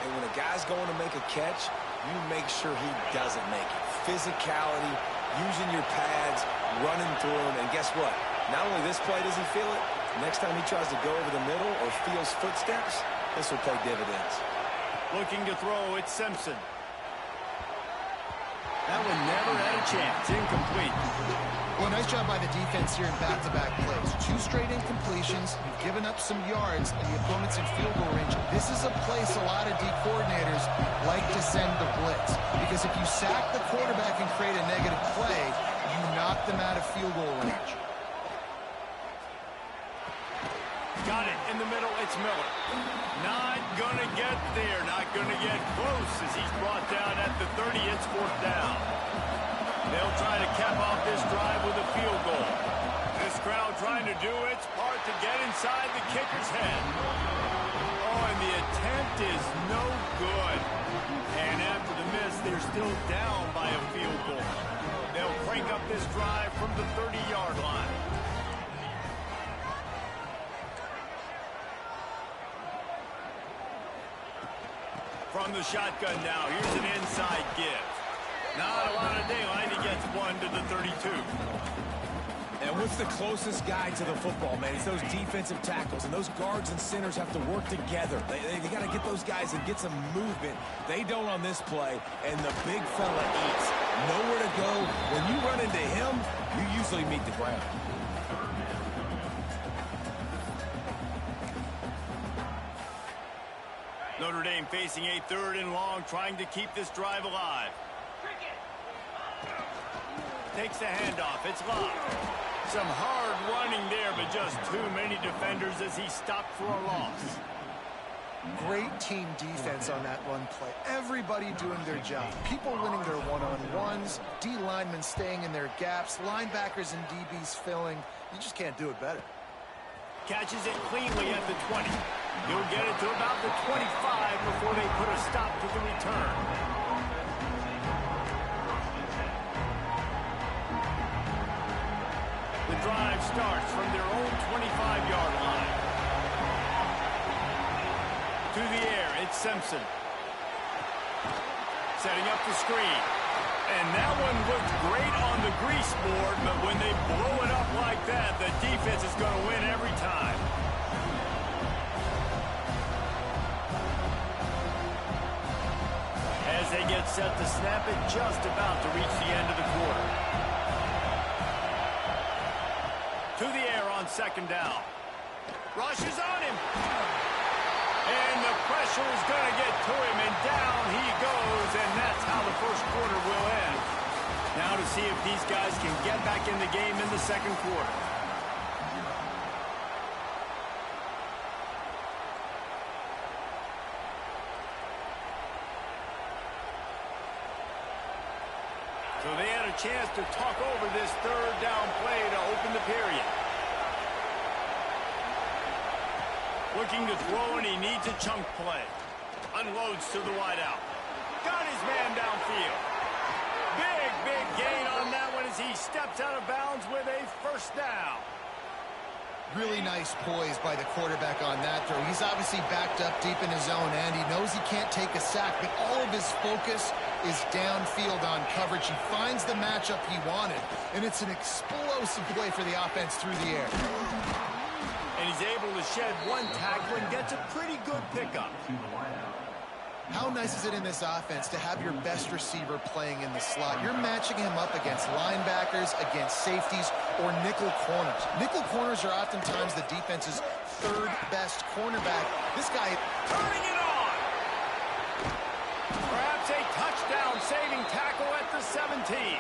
and when a guy's going to make a catch, you make sure he doesn't make it. Physicality, using your pads, running through him, and guess what? Not only this play does he feel it, next time he tries to go over the middle or feels footsteps, this will pay dividends. Looking to throw, it's Simpson. That one never had a chance. Incomplete. Well, nice job by the defense here in back-to-back plays. 2 straight incompletions. You've given up some yards, and the opponent's in field goal range. This is a place a lot of D coordinators like to send the blitz, because if you sack the quarterback and create a negative play, you knock them out of field goal range. Got it in the middle. It's Miller. Not going to get there. Not going to get close as he's brought down at the 30. It's fourth down. They'll try to cap off this drive with a field goal. This crowd trying to do its part to get inside the kicker's head. Oh, and the attempt is no good. And after the miss, they're still down by a field goal. They'll crank up this drive from the 30-yard line. From the shotgun now, here's an inside give. Not a lot of daylight. He gets one to the 32. And what's the closest guy to the football, man? It's those defensive tackles, and those guards and centers have to work together. They got to get those guys and get some movement. They don't on this play, and the big fella eats. Nowhere to go. When you run into him, you usually meet the ground. Notre Dame facing a 3rd and long, trying to keep this drive alive. Takes the handoff. It's Love. Some hard running there, but just too many defenders as he stopped for a loss. Great team defense on that run play. Everybody doing their job. People winning their one-on-ones, D linemen staying in their gaps, linebackers and DBs filling. You just can't do it better. Catches it cleanly at the 20. He'll get it to about the 25 before they put a stop to the return. The drive starts from their own 25-yard line. To the air, it's Simpson. Setting up the screen. And that one looked great on the grease board, but when they blow it up like that, the defense is going to win every time. As they get set to snap it, just about to reach the end of the quarter. To the air on second down. Rushes on him. And the pressure is going to get to him, and down he goes, and that's how the first quarter will end. Now to see if these guys can get back in the game in the second quarter. So they had a chance to talk over this third down play to open the period. Looking to throw, and he needs a chunk play. Unloads to the wideout. Got his man downfield. Big gain on that one as he steps out of bounds with a first down. Really nice poise by the quarterback on that throw. He's obviously backed up deep in his own end. He knows he can't take a sack, but all of his focus is downfield on coverage. He finds the matchup he wanted, and it's an explosive play for the offense through the air. And he's able to shed one tackle and gets a pretty good pickup. How nice is it in this offense to have your best receiver playing in the slot? You're matching him up against linebackers, against safeties, or nickel corners. Nickel corners are oftentimes the defense's third best cornerback. This guy turning it on. Perhaps a touchdown-saving tackle at the 17.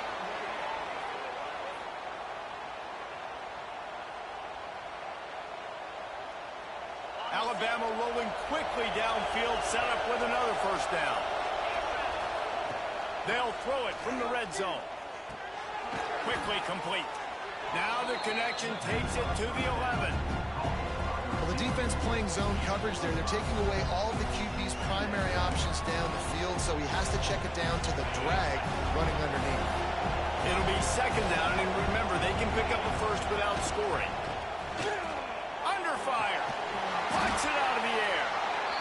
Alabama rolling quickly downfield, set up with another first down. They'll throw it from the red zone. Quickly complete. Now the connection takes it to the 11. Well, the defense playing zone coverage there. They're taking away all of the QB's primary options down the field, so he has to check it down to the drag running underneath. It'll be second down, and remember, they can pick up a first without scoring. Under fire. Puts it out of the air.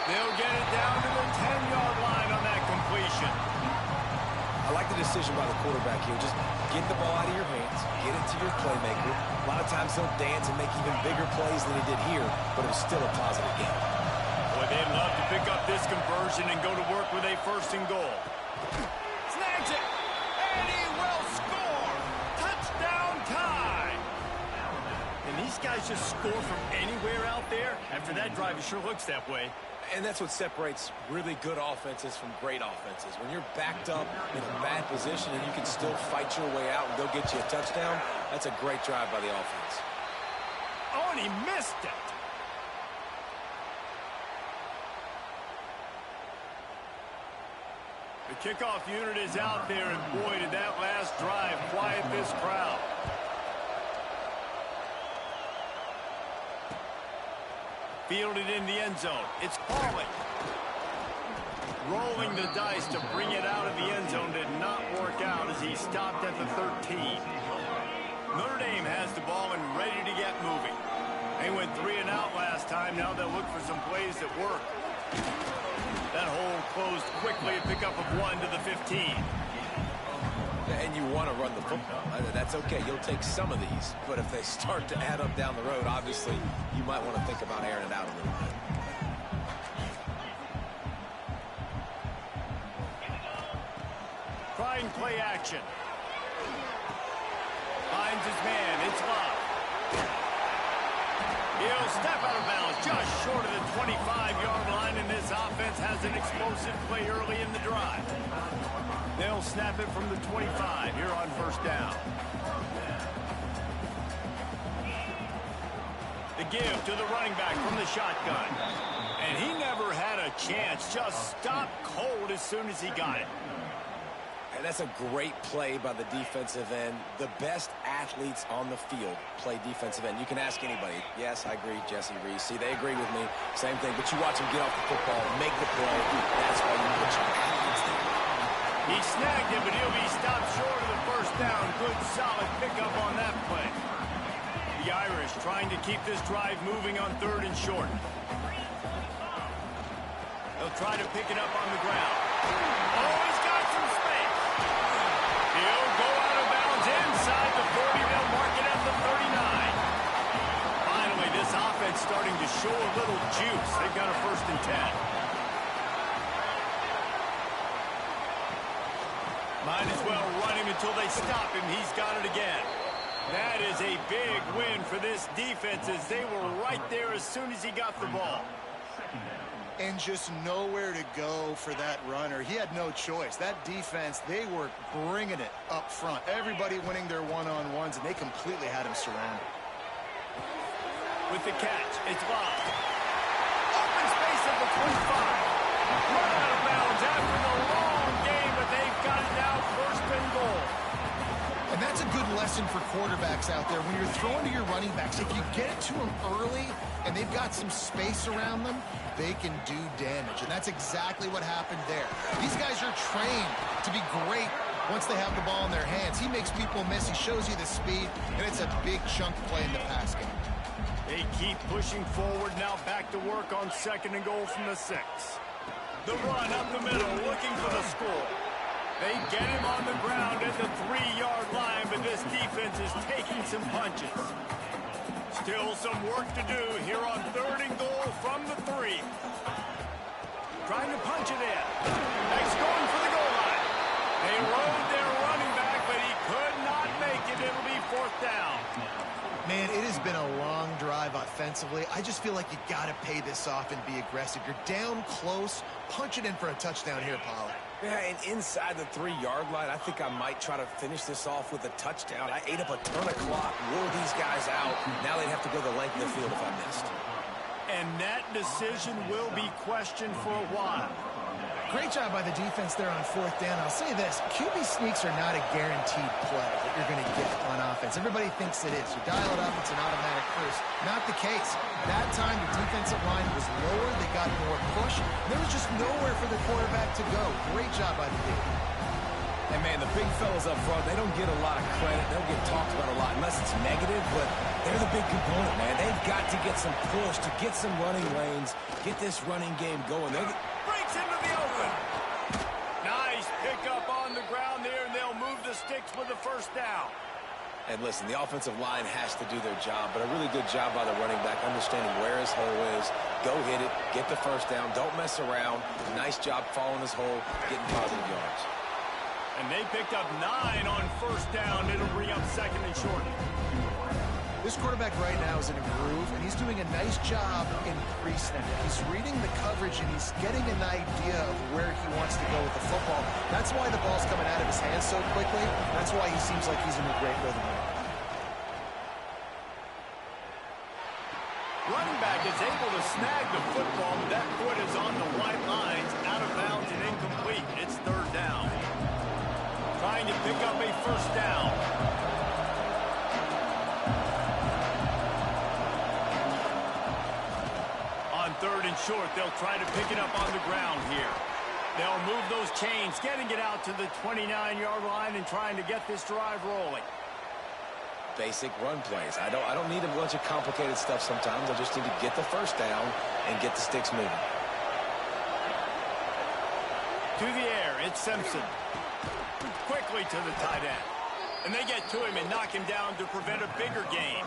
They'll get it down to the 10-yard line on that completion. I like the decision by the quarterback here. Just get the ball out of your hands, get it to your playmaker. A lot of times he'll dance and make even bigger plays than he did here, but it was still a positive game. Boy, they'd love to pick up this conversion and go to work with a first and goal. Snags it, and he will score. Touchdown time. And these guys just score from anywhere out there. After that drive, it sure looks that way. And that's what separates really good offenses from great offenses. When you're backed up in a bad position and you can still fight your way out and go get you a touchdown, that's a great drive by the offense. Oh, and he missed it. The kickoff unit is out there, and boy, did that last drive quiet this crowd. Fielded in the end zone. It's Pauling. Rolling the dice to bring it out of the end zone did not work out as he stopped at the 13. Notre Dame has the ball and ready to get moving. They went 3 and out last time. Now they'll look for some plays that work. That hole closed quickly, a pickup of 1 to the 15. And you want to run the football. That's okay. You'll take some of these. But if they start to add up down the road, obviously, you might want to think about airing it out a little bit. Trying play action. Finds his man. It's Love. He'll step out of bounds just short of the 25-yard line, and this offense has an explosive play early in the drive. They'll snap it from the 25 here on first down. give to the running back from the shotgun. And he never had a chance. Just stopped cold as soon as he got it. And that's a great play by the defensive end. The best athletes on the field play defensive end. You can ask anybody. Yes, I agree, Jesse Reese. See, they agree with me. Same thing. But you watch them get off the football, make the play. That's why you put your athletes there. He snagged it, but he'll be stopped short of the first down. Good, solid pickup on that play. The Irish trying to keep this drive moving on 3rd and short. They'll try to pick it up on the ground. Oh, he's got some space. He'll go out of bounds inside the 40. They'll mark it at the 39. Finally, this offense starting to show a little juice. They've got a 1st and 10. Might as well run him until they stop him. He's got it again. That is a big win for this defense as they were right there as soon as he got the ball. And just nowhere to go for that runner. He had no choice. That defense, they were bringing it up front. Everybody winning their one-on-ones, and they completely had him surrounded. With the catch, it's Love. Open space at the 25. Run out of bounds after the long game, but they've got it now 1st and goal. And that's a good lesson for quarterbacks out there. When you're throwing to your running backs, if you get it to them early and they've got some space around them, they can do damage. And that's exactly what happened there. These guys are trained to be great once they have the ball in their hands. He makes people miss. He shows you the speed, and it's a big chunk play in the pass game. They keep pushing forward. Now back to work on 2nd and goal from the 6. The run up the middle, looking for the score. They get him on the ground at the 3-yard line, but this defense is taking some punches. Still some work to do here on 3rd and goal from the 3. Trying to punch it in. Next going for the goal line. They rode their running back, but he could not make it. It'll be 4th down. Man, it has been a long drive offensively. I just feel like you got to pay this off and be aggressive. You're down close. Punch it in for a touchdown here, Pollard. Yeah, and inside the 3-yard line, I think I might try to finish this off with a touchdown. I ate up a ton of clock, wore these guys out. Now they'd have to go the length of the field if I missed. And that decision will be questioned for a while. Great job by the defense there on 4th down. I'll say this, QB sneaks are not a guaranteed play that you're going to get on offense. Everybody thinks it is. You dial it up, it's an automatic first. Not the case. That time, the defensive line was lower. They got more push. There was just nowhere for the quarterback to go. Great job by the defense. And, man, the big fellas up front, they don't get a lot of credit. They don't get talked about a lot unless it's negative, but they're the big component, man. They've got to get some push to get some running lanes, get this running game going. Breaks into the open. Nice pickup on the ground there, and they'll move the sticks with the 1st down. And listen, the offensive line has to do their job, but a really good job by the running back understanding where his hole is. Go hit it, get the 1st down, don't mess around. Nice job following his hole, getting positive yards. And they picked up 9 on 1st down. It'll bring up 2nd and short. This quarterback right now is in a groove, and he's doing a nice job in pre-snap. He's reading the coverage, and he's getting an idea of where he wants to go with the football. That's why the ball's coming out of his hands so quickly. That's why he seems like he's in a great rhythm. Running back is able to snag the football, but that foot is on the white lines, out of bounds and incomplete. It's 3rd down. Trying to pick up a 1st down. On 3rd and short, they'll try to pick it up on the ground here. They'll move those chains, getting it out to the 29-yard line and trying to get this drive rolling. Basic run plays. I don't need a bunch of complicated stuff sometimes. I just need to get the 1st down and get the sticks moving. To the air, it's Simpson. Quickly to the tight end. And they get to him and knock him down to prevent a bigger gain.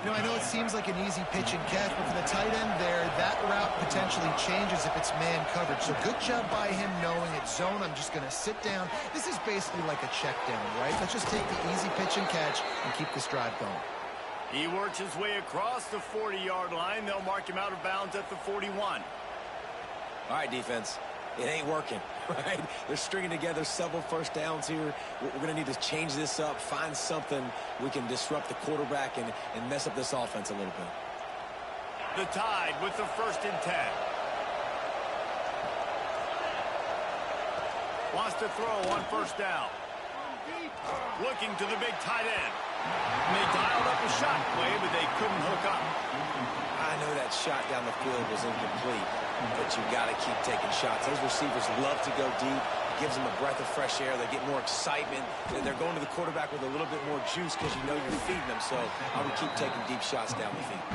You know, I know it seems like an easy pitch and catch, but for the tight end there, that route potentially changes if it's man coverage. So good job by him knowing it's zone. I'm just going to sit down. This is basically like a check down, right? Let's just take the easy pitch and catch and keep this drive going. He works his way across the 40-yard line. They'll mark him out of bounds at the 41. All right, defense. It ain't working, right? They're stringing together several first downs here. We're going to need to change this up, find something we can disrupt the quarterback and mess up this offense a little bit. The Tide with the 1st and 10. Wants to throw on 1st down. Looking to the big tight end. And they dialed up a shot play, but they couldn't hook up. I know that shot down the field was incomplete, but you got to keep taking shots. Those receivers love to go deep. It gives them a breath of fresh air. They get more excitement. They're going to the quarterback with a little bit more juice because you know you're feeding them. So I would keep taking deep shots down the field.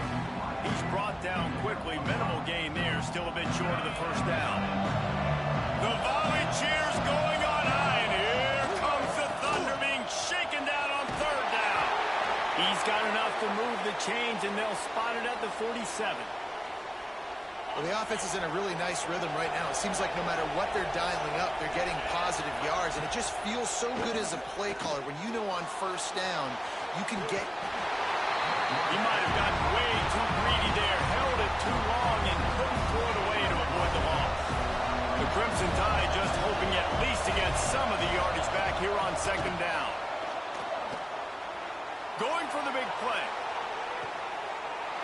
He's brought down quickly. Minimal gain there. Still a bit short of the 1st down. The volley cheers going on high. And here comes the Thunder being shaken down on 3rd down. He's got enough to move the chains, and they'll spot it at the 47. Well, the offense is in a really nice rhythm right now. It seems like no matter what they're dialing up, they're getting positive yards, and it just feels so good as a play caller when you know on 1st down you can get... He might have gotten way too greedy there, held it too long, and couldn't throw it away to avoid the loss. The Crimson Tide just hoping at least to get some of the yardage back here on 2nd down. Going for the big play.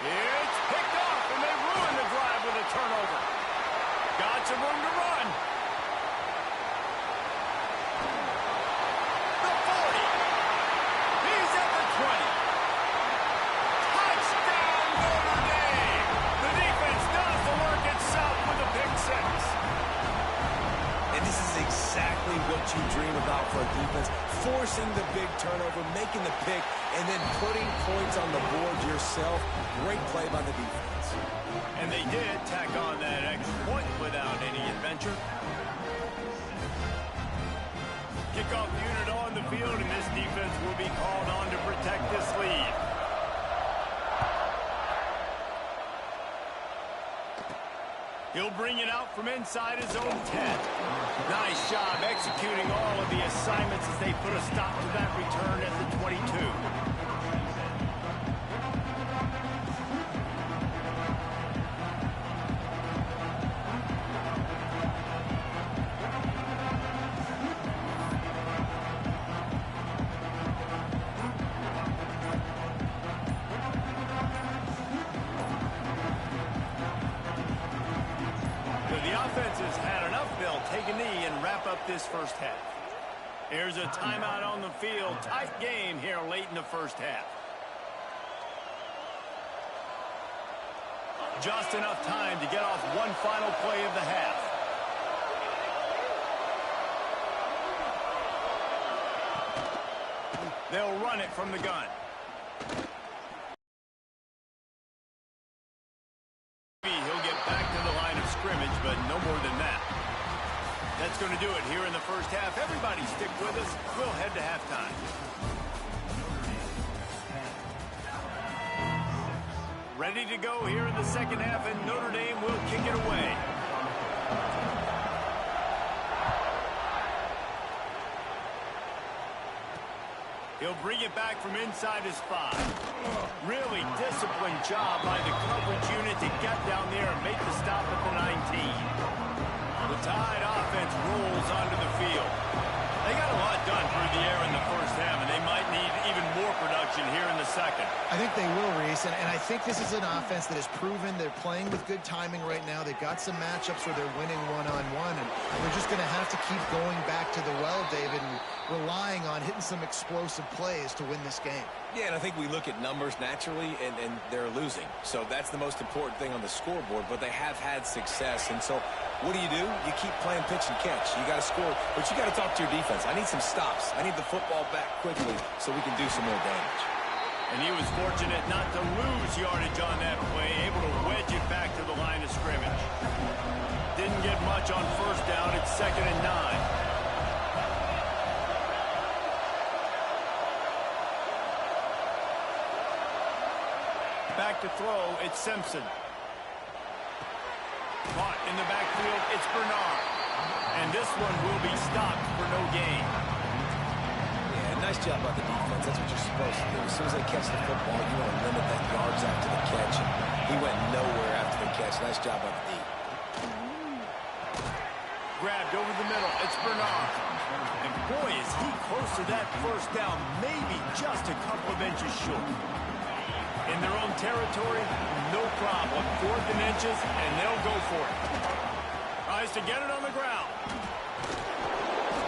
It's picked off, and they ruin the drive with a turnover. Got some room to run. The 40. He's at the 20. Touchdown, Notre Dame. The defense does the work itself with a pick 6. And this is exactly what you dream about for a defense. Forcing the big turnover, making the pick, and then putting points on the board yourself. Great play by the defense. And they did tack on that extra point without any adventure. Kickoff unit on the field, and this defense will be called on to protect this lead. He'll bring it out from inside his own 10. Nice job executing all of the assignments as they put a stop to that return at the 22. Take a knee and wrap up this 1st half. Here's a timeout on the field. Tight game here late in the 1st half. Just enough time to get off one final play of the half. They'll run it from the gun. He'll get back to the line of scrimmage, but no more than that. That's going to do it here in the 1st half. Everybody stick with us. We'll head to halftime. Ready to go here in the 2nd half, and Notre Dame will kick it away. He'll bring it back from inside his 5. Really disciplined job by the coverage unit to get down there and make the stop at the 19. The Tide offense rolls onto the field. They got a lot done through the air in the 1st half, and they might need even more production here in the 2nd. I think they will, Reese, and I think this is an offense that has proven they're playing with good timing right now. They've got some matchups where they're winning one-on-one, and they're just going to have to keep going back to the well, David, and relying on hitting some explosive plays to win this game. Yeah, and I think we look at numbers naturally, and they're losing. So that's the most important thing on the scoreboard, but they have had success. And so what do? You keep playing pitch and catch. You got to score, but you got to talk to your defense. I need some stops. I need the football back quickly so we can do some more damage. And he was fortunate not to lose yardage on that play, able to wedge it back to the line of scrimmage. Didn't get much on 1st down. It's 2nd and 9. Back to throw, it's Simpson. Caught in the backfield, it's Bernard. And this one will be stopped for no gain. Yeah, nice job by the defense. That's what you're supposed to do. As soon as they catch the football, you want to limit that yards after the catch. He went nowhere after the catch. Nice job by the D. grabbed over the middle. It's Bernard. And boy, is he close to that first down, maybe just a couple of inches short. In their own territory, no problem. 4th and inches, and they'll go for it. Tries to get it on the ground.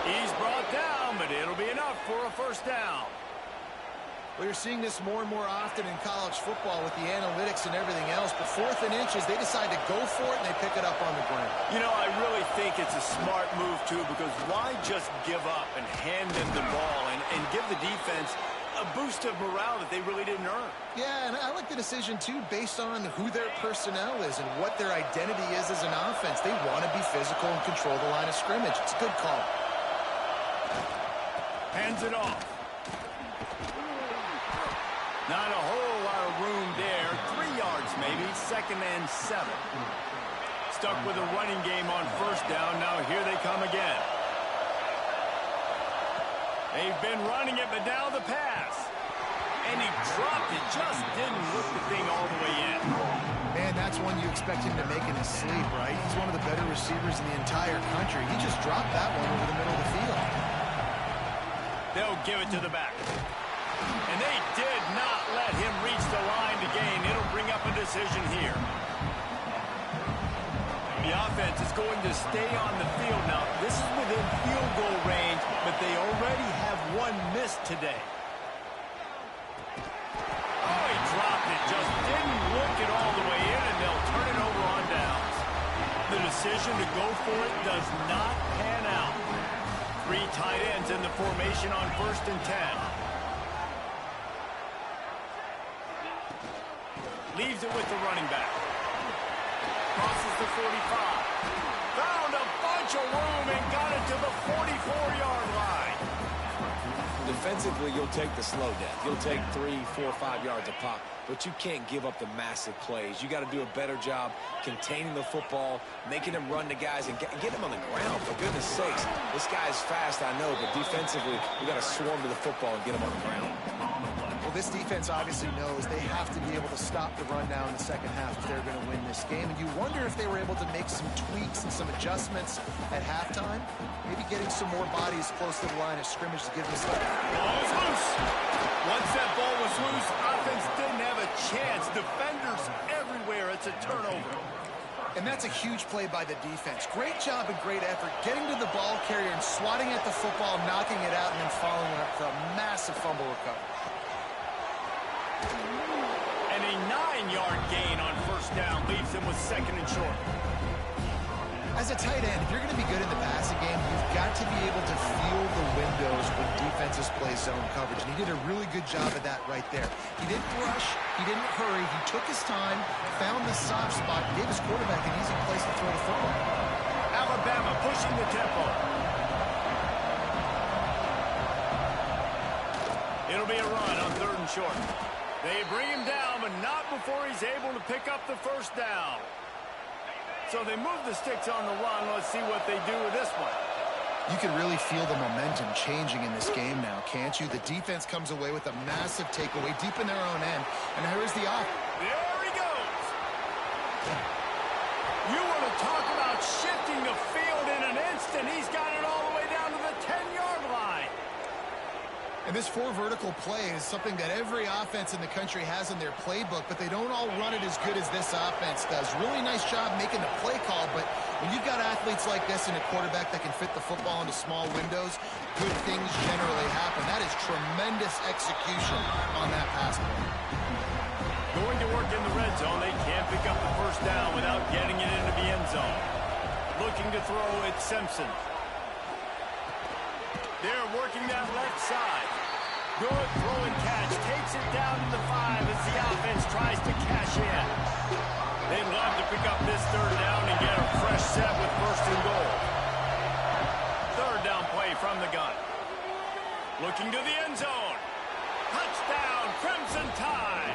He's brought down, but it'll be enough for a first down. Well, you're seeing this more and more often in college football with the analytics and everything else. But 4th and inches, they decide to go for it, and they pick it up on the ground. You know, I really think it's a smart move, too, because why just give up and hand them the ball and give the defense a boost of morale that they really didn't earn? Yeah, and I like the decision, too, based on who their personnel is and what their identity is as an offense. They want to be physical and control the line of scrimmage. It's a good call. Hands it off. Not a whole lot of room there. 3 yards maybe. 2nd and 7. Stuck with a running game on first down. Now here they come again. They've been running it, but now the pass. And he dropped it. Just didn't look the thing all the way in. Man, that's one you expect him to make in his sleep, right? He's one of the better receivers in the entire country. He just dropped that one over the middle of the field. They'll give it to the back. And they did not let him reach the line to gain. It'll bring up a decision here. The offense is going to stay on the field now. This is within field goal range, but they already have one miss today. Oh, he dropped it. Just didn't look it all the way in, and they'll turn it over on downs. The decision to go for it does not pan out. 3 tight ends in the formation on 1st and 10. Leaves it with the running back. Crosses the 45. Found a bunch of room and got it to the 44-yard line. Defensively, you'll take the slow death. You'll take 3, 4, 5 yards a pop, but you can't give up the massive plays. You got to do a better job containing the football, making them run to guys, and get them on the ground, for goodness sakes. This guy is fast, I know, but defensively, we got to swarm to the football and get him on the ground. Well, this defense obviously knows they have to be able to stop the run now in the second half if they're going to win this game. And you wonder if they were able to make some tweaks and some adjustments at halftime. Maybe getting some more bodies close to the line of scrimmage to give them some. Ball was loose. Once that ball was loose, offense didn't have a chance. Defenders everywhere. It's a turnover. And that's a huge play by the defense. Great job and great effort getting to the ball carrier and swatting at the football, knocking it out, and then following up for a massive fumble recovery. And a 9-yard gain on first down leaves him with 2nd and short. As a tight end, if you're going to be good in the passing game, you've got to be able to feel the windows when defenses play zone coverage. And he did a really good job of that right there. He didn't rush. He didn't hurry. He took his time, found the soft spot, gave his quarterback an easy place to throw the football. Alabama pushing the tempo. It'll be a run on 3rd and short. They bring him down, but not before he's able to pick up the first down. So they move the sticks on the run. Let's see what they do with this one. You can really feel the momentum changing in this game now, can't you? The defense comes away with a massive takeaway deep in their own end. And here's the offense. There he goes. You want to talk about shifting the field in an instant. He's got it all the way down to the 10-yard line. And this 4 vertical play is something that every offense in the country has in their playbook, but they don't all run it as good as this offense does. Really nice job making the play call, but when you've got athletes like this and a quarterback that can fit the football into small windows, good things generally happen. That is tremendous execution on that pass play. Going to work in the red zone. They can't pick up the first down without getting it into the end zone. Looking to throw, it's Simpson. They're working that left side. Good throw and catch. Takes it down to the 5 as the offense tries to cash in. They'd love to pick up this 3rd down and get a fresh set with 1st and goal. 3rd down play from the gun. Looking to the end zone. Touchdown, Crimson Tide.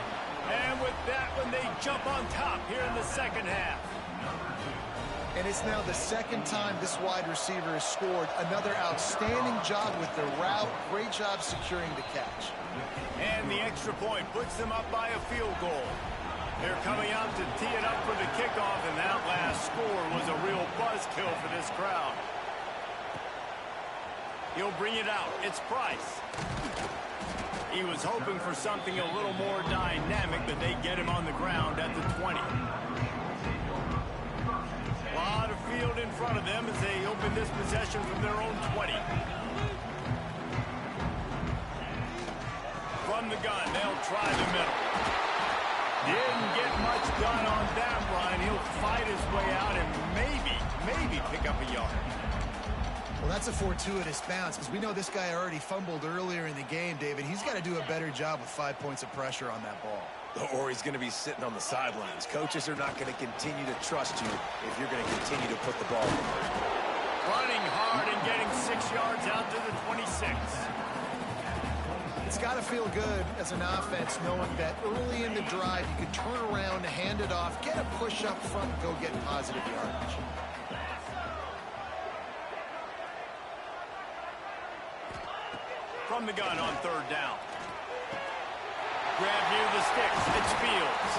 And with that one, they jump on top here in the second half. And it's now the 2nd time this wide receiver has scored. Another outstanding job with the route. Great job securing the catch. And the extra point puts them up by a field goal. They're coming out to tee it up for the kickoff, and that last score was a real buzzkill for this crowd. He'll bring it out. It's Price. He was hoping for something a little more dynamic, but they get him on the ground at the 20. A lot of field in front of them as they open this possession from their own 20. From the gun, they'll try the middle. Didn't get much done on that run. He'll fight his way out and maybe pick up a yard. Well, that's a fortuitous bounce because we know this guy already fumbled earlier in the game, David. He's got to do a better job with 5 points of pressure on that ball. Or he's going to be sitting on the sidelines. Coaches are not going to continue to trust you if you're going to continue to put the ball in. Running hard and getting 6 yards out to the 26. It's got to feel good as an offense knowing that early in the drive you can turn around, hand it off, get a push up front, and go get positive yardage. From the gun on 3rd down. Grab near the sticks. It's Fields.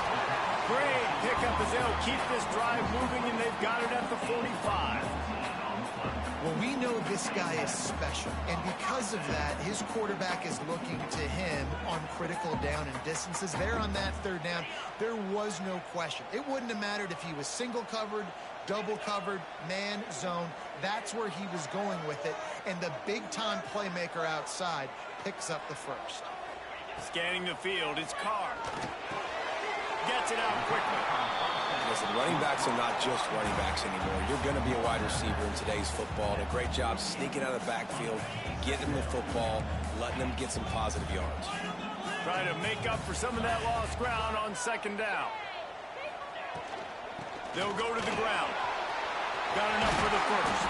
Great pickup as they'll keep this drive moving, and they've got it at the 45. Well, we know this guy is special, and because of that, his quarterback is looking to him on critical down and distances. There on that 3rd down, there was no question. It wouldn't have mattered if he was single covered, double covered, man, zone. That's where he was going with it, and the big-time playmaker outside picks up the first. Scanning the field, it's Carr. Gets it out quickly. Listen, running backs are not just running backs anymore. You're going to be a wide receiver in today's football. And a great job sneaking out of the backfield, getting them the football, letting them get some positive yards. Trying to make up for some of that lost ground on 2nd down. They'll go to the ground. Got enough for the first.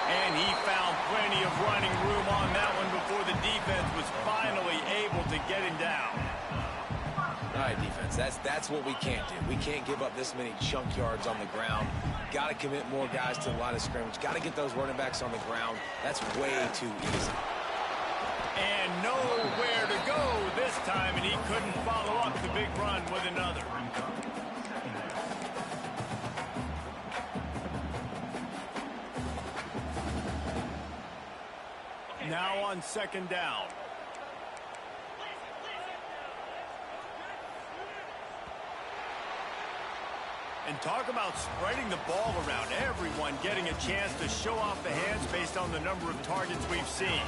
And he found plenty of running room on that one before the defense was finally able to get him down. All right, defense, that's what we can't do. We can't give up this many chunk yards on the ground. Got to commit more guys to the line of scrimmage. Got to get those running backs on the ground. That's way too easy. And nowhere to go this time, and he couldn't follow up the big run with another. Now on 2nd down. And talk about spreading the ball around. Everyone getting a chance to show off the hands based on the number of targets we've seen.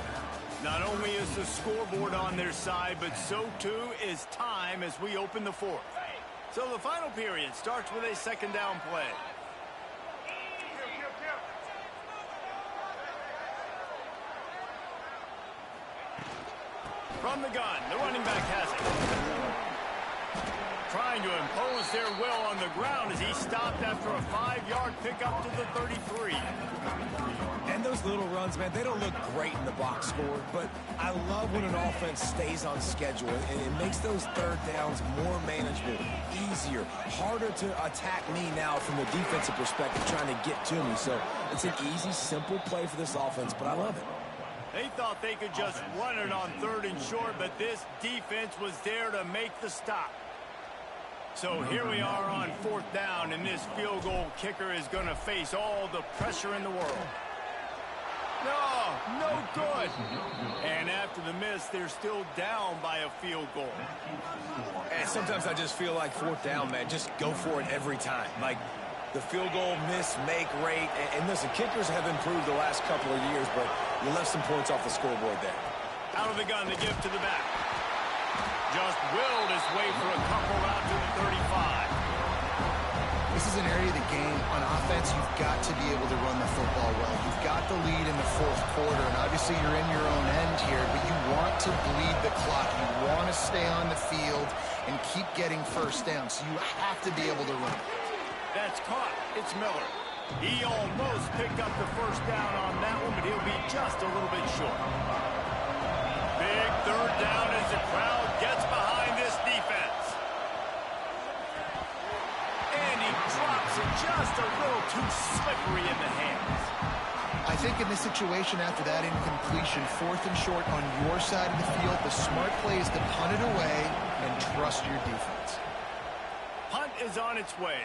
Not only is the scoreboard on their side, but so too is time as we open the 4th. So the final period starts with a 2nd down play. From the gun, the running back has it. Trying to impose their will on the ground as he stopped after a 5-yard pickup to the 33. And those little runs, man, they don't look great in the box score, but I love when an offense stays on schedule, and it makes those 3rd downs more manageable, easier, harder to attack me now from the defensive perspective trying to get to me. So it's an easy, simple play for this offense, but I love it. They thought they could just run it on 3rd and short, but this defense was there to make the stop. So here we are on 4th down, and this field goal kicker is going to face all the pressure in the world. No good. And after the miss, they're still down by a field goal. And sometimes I just feel like 4th down, man, just go for it every time. Like the field goal miss, make rate. And listen, kickers have improved the last couple of years, but you left some points off the scoreboard there. Out of the gun, the give to the back. Just willed his way for a couple out to the 35. This is an area of the game on offense you've got to be able to run the football well. You've got the lead in the 4th quarter, and obviously you're in your own end here, but you want to bleed the clock. You want to stay on the field and keep getting 1st down, so you have to be able to run. That's caught. It's Miller. He almost picked up the 1st down on that one, but he'll be just a little bit short. Big 3rd down as the crowd gets behind this defense. And he drops it just a little too slippery in the hands. I think in this situation after that incompletion, 4th and short on your side of the field, the smart play is to punt it away and trust your defense. Punt is on its way.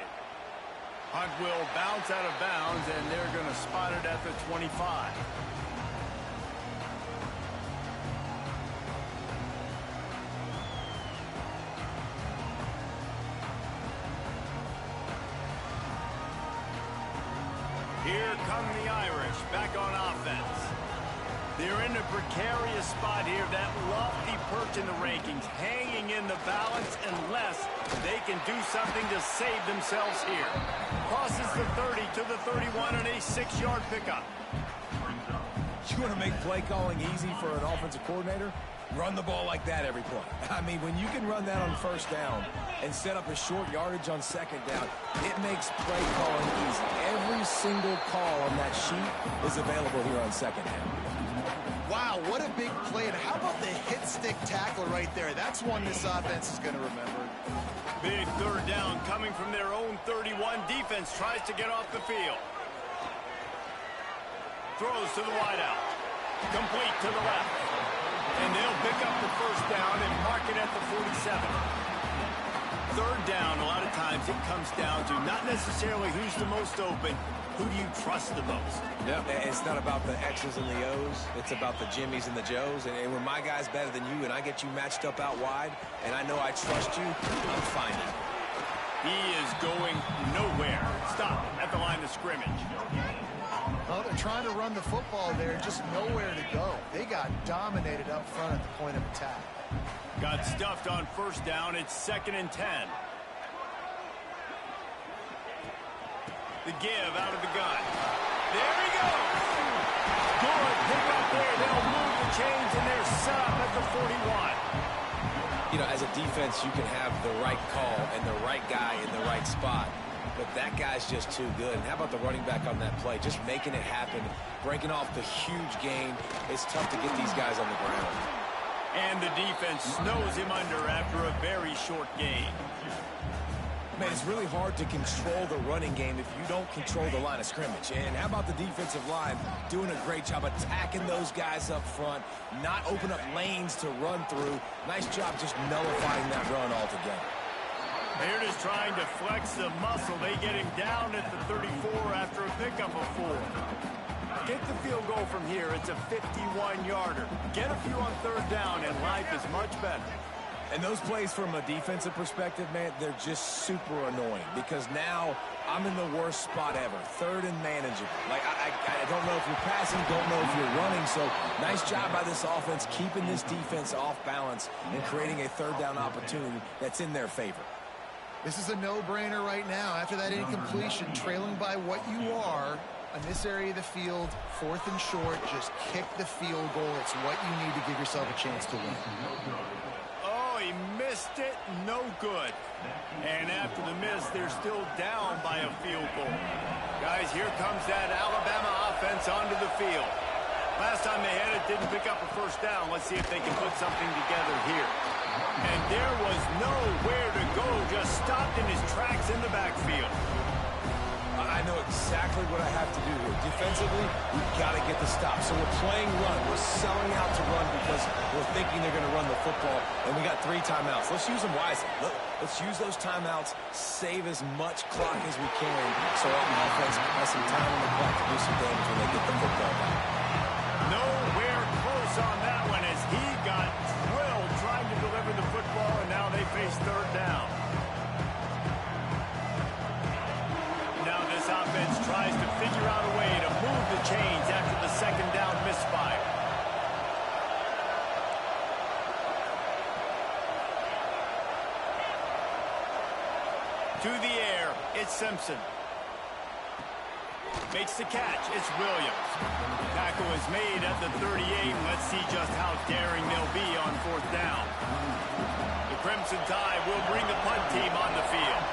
Hunt will bounce out of bounds, and they're going to spot it at the 25. Here come the Irish back on offense. They're in a precarious spot here, that lofty perch in the rankings, hanging in the balance unless they can do something to save themselves here. Crosses the 30 to the 31 and a 6-yard pickup. You want to make play calling easy for an offensive coordinator? Run the ball like that every play. I mean, when you can run that on first down and set up a short yardage on second down, it makes play calling easy. Every single call on that sheet is available here on second down. Wow, what a big play. And how about the hit stick tackle right there? That's one this offense is going to remember. Big third down coming from their own 31. Defense tries to get off the field. Throws to the wideout. Complete to the left. And they'll pick up the first down and mark it at the 47. Third down, a lot of times it comes down to not necessarily who's the most open, who do you trust the most? Yep, it's not about the X's and the O's. It's about the Jimmys and the Joes. And when my guy's better than you and I get you matched up out wide and I know I trust you, I'm finding. He is going nowhere. Stop at the line of scrimmage. Well, they're trying to run the football there, just nowhere to go. They got dominated up front at the point of attack. Got stuffed on first down. It's 2nd and 10. The give out of the gun. There he goes. Good pick up there. They'll move the chains, and they're set up at the 41. You know, as a defense, you can have the right call and the right guy in the right spot. But that guy's just too good. And how about the running back on that play? Just making it happen, breaking off the huge gain. It's tough to get these guys on the ground. And the defense snows him under after a very short gain. Man, it's really hard to control the running game if you don't control the line of scrimmage. And how about the defensive line doing a great job attacking those guys up front, not open up lanes to run through. Nice job just nullifying that run altogether. They're just trying to flex the muscle. They get him down at the 34 after a pickup of 4. Get the field goal from here. It's a 51-yarder. Get a few on third down, and life is much better. And those plays from a defensive perspective, man, they're just super annoying because now I'm in the worst spot ever. Third and manageable. Like, I don't know if you're passing, don't know if you're running. So nice job by this offense keeping this defense off balance and creating a third down opportunity that's in their favor. This is a no-brainer right now. After that incompletion, trailing by what you are in this area of the field, 4th and short, just kick the field goal. It's what you need to give yourself a chance to win. Oh, he missed it. No good. And after the miss, they're still down by a field goal. Guys, here comes that Alabama offense onto the field. Last time they had it, didn't pick up a first down. Let's see if they can put something together here. And there was nowhere to go, just stopped in his tracks in the backfield. I know exactly what I have to do here. Defensively, we've got to get the stop. So we're playing run. We're selling out to run because we're thinking they're going to run the football, and we got 3 timeouts. Let's use them wisely. Let's use those timeouts, save as much clock as we can so our offense has some time on the clock to do some damage when they get the football back. Nowhere close on that one as he got drilled trying to deliver the football, and now they face third down. Now this offense tries to figure out a way to move the chains after the second down misfire. To the air, it's Simpson. Makes the catch, it's Williams. Tackle is made at the 38, and let's see just how daring they'll be on 4th down. The Crimson Tide will bring the punt team on the field.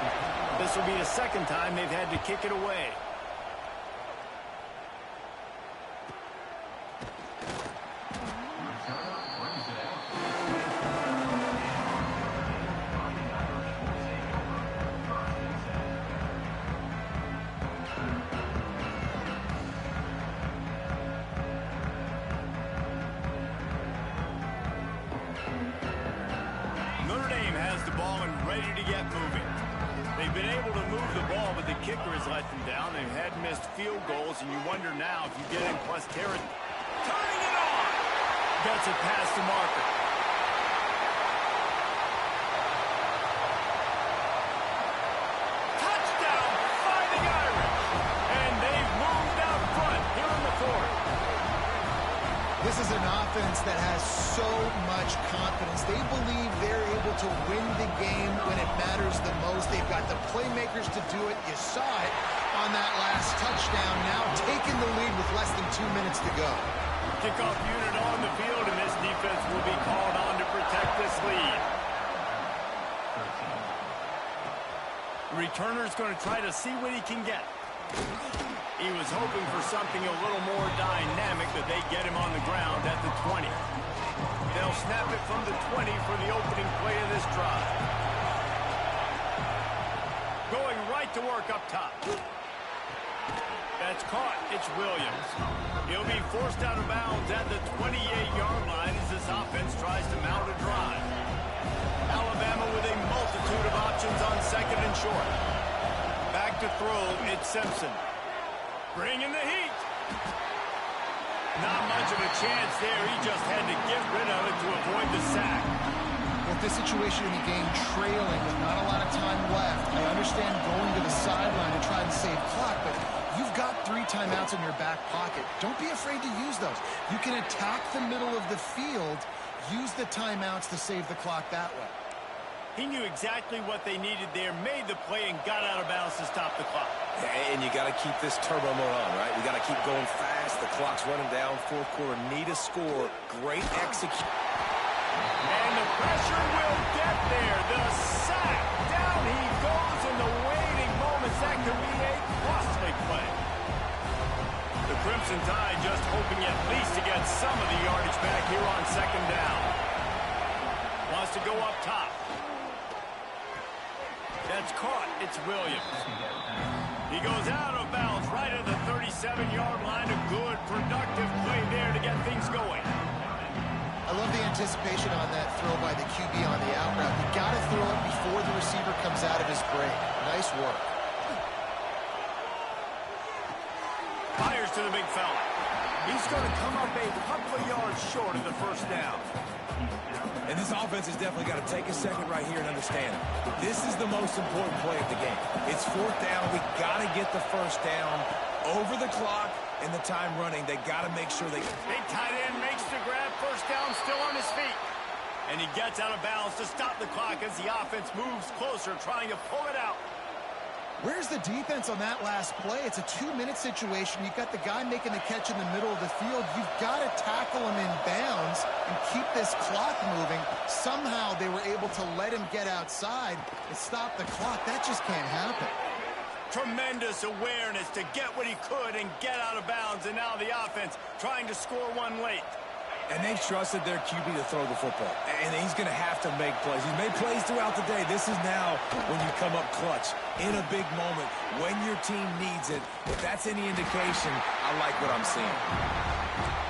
This will be the second time they've had to kick it away. Ready to get moving. They've been able to move the ball, but the kicker has let them down. They've had missed field goals, and you wonder now if you get in plus territory. Turning it on! Gets it past the marker. Touchdown, Fighting Irish! And they've moved offense that has so much confidence. They believe they're able to win the game when it matters the most. They've got the playmakers to do it. You saw it on that last touchdown. Now taking the lead with less than 2 minutes to go. Kickoff unit on the field, and this defense will be called on to protect this lead. The returner's going to try to see what he can get. He was hoping for something a little more dynamic, but they get him on the ground at the 20. They'll snap it from the 20 for the opening play of this drive. Going right to work up top. That's caught. It's Williams. He'll be forced out of bounds at the 28-yard line as this offense tries to mount a drive. Alabama with a multitude of options on second and short. Back to throw, it's Simpson. Bringing the heat. Not much of a chance there. He just had to get rid of it to avoid the sack. With this situation in the game trailing with not a lot of time left, I understand going to the sideline to try and save clock, but you've got 3 timeouts in your back pocket. Don't be afraid to use those. You can attack the middle of the field, use the timeouts to save the clock that way. He knew exactly what they needed there, made the play, and got out of bounds to stop the clock. And you got to keep this turbo mode on, right? You got to keep going fast. The clock's running down. Fourth quarter, need a score. Great execution. And the pressure will get there. The sack. Down he goes in the waiting moments. That could be a costly play. The Crimson Tide just hoping at least to get some of the yardage back here on second down. Wants to go up top. That's caught. It's Williams. He goes out of bounds right at the 37-yard line. A good, productive play there to get things going. I love the anticipation on that throw by the QB on the out route. You got to throw it before the receiver comes out of his break. Nice work. Fires to the big fella. He's going to come up a couple of yards short of the first down. And this offense has definitely got to take a second right here and understand this is the most important play of the game. It's fourth down. We got to get the first down over the clock and the time running. They got to make sure they... Big tight end makes the grab. First down, still on his feet. And he gets out of bounds to stop the clock as the offense moves closer, trying to pull it out. Where's the defense on that last play? It's a 2-minute situation. You've got the guy making the catch in the middle of the field. You've got to tackle him in bounds and keep this clock moving. Somehow they were able to let him get outside and stop the clock. That just can't happen. Tremendous awareness to get what he could and get out of bounds. And now the offense trying to score one late. And they've trusted their QB to throw the football. And he's going to have to make plays. He's made plays throughout the day. This is now when you come up clutch in a big moment when your team needs it. If that's any indication, I like what I'm seeing.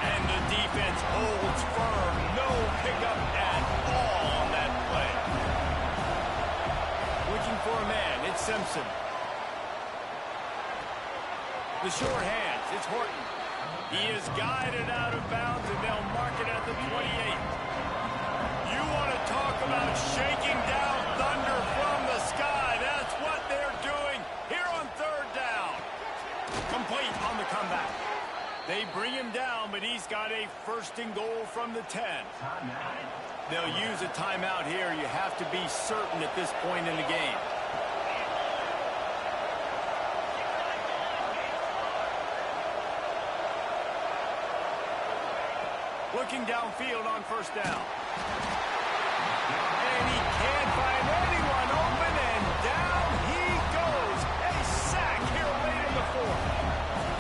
And the defense holds firm. No pickup at all on that play. Looking for a man. It's Simpson. The short hands. It's Horton. He is guided out of bounds, and they'll mark it at the 28. You want to talk about shaking down thunder from the sky. That's what they're doing here on third down. Complete on the comeback. They bring him down, but he's got a first and goal from the 10. They'll use a timeout here. You have to be certain at this point in the game. Looking downfield on first down. And he can't find anyone open, and down he goes. A sack here late in the fourth.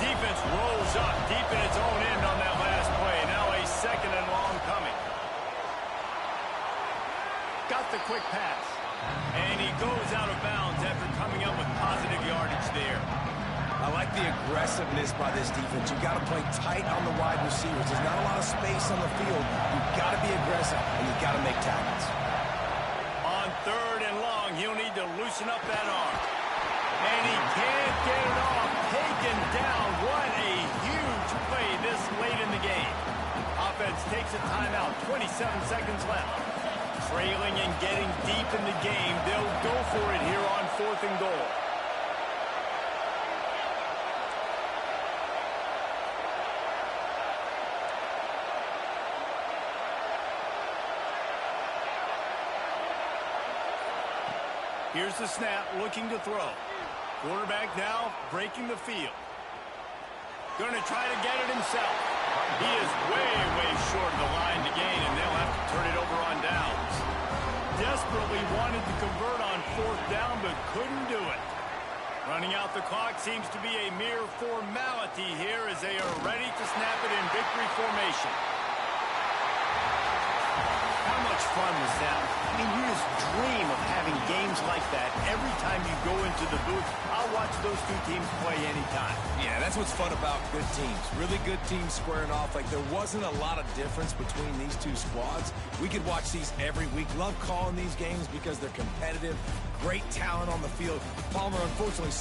Defense rolls up deep in its own end on that last play. Now a second and long coming. Got the quick pass. And he goes out of bounds after coming up with positive yardage there. I like the aggressiveness by this defense. You've got to play tight on the wide receivers. There's not a lot of space on the field. You've got to be aggressive, and you've got to make tackles. On third and long, he'll need to loosen up that arm. And he can't get it off. Taken down. What a huge play this late in the game. Offense takes a timeout. 27 seconds left. Trailing and getting deep in the game. They'll go for it here on fourth and goal. Here's the snap, looking to throw. Quarterback now breaking the field. Going to try to get it himself. He is way, way short of the line to gain, and they'll have to turn it over on downs. Desperately wanted to convert on 4th down, but couldn't do it. Running out the clock seems to be a mere formality here as they are ready to snap it in victory formation. How much fun was that? I mean, you just dream of having games like that every time you go into the booth. I'll watch those two teams play anytime. Yeah, that's what's fun about good teams. Really good teams squaring off. Like, there wasn't a lot of difference between these two squads. We could watch these every week. Love calling these games because they're competitive. Great talent on the field. Palmer, unfortunately,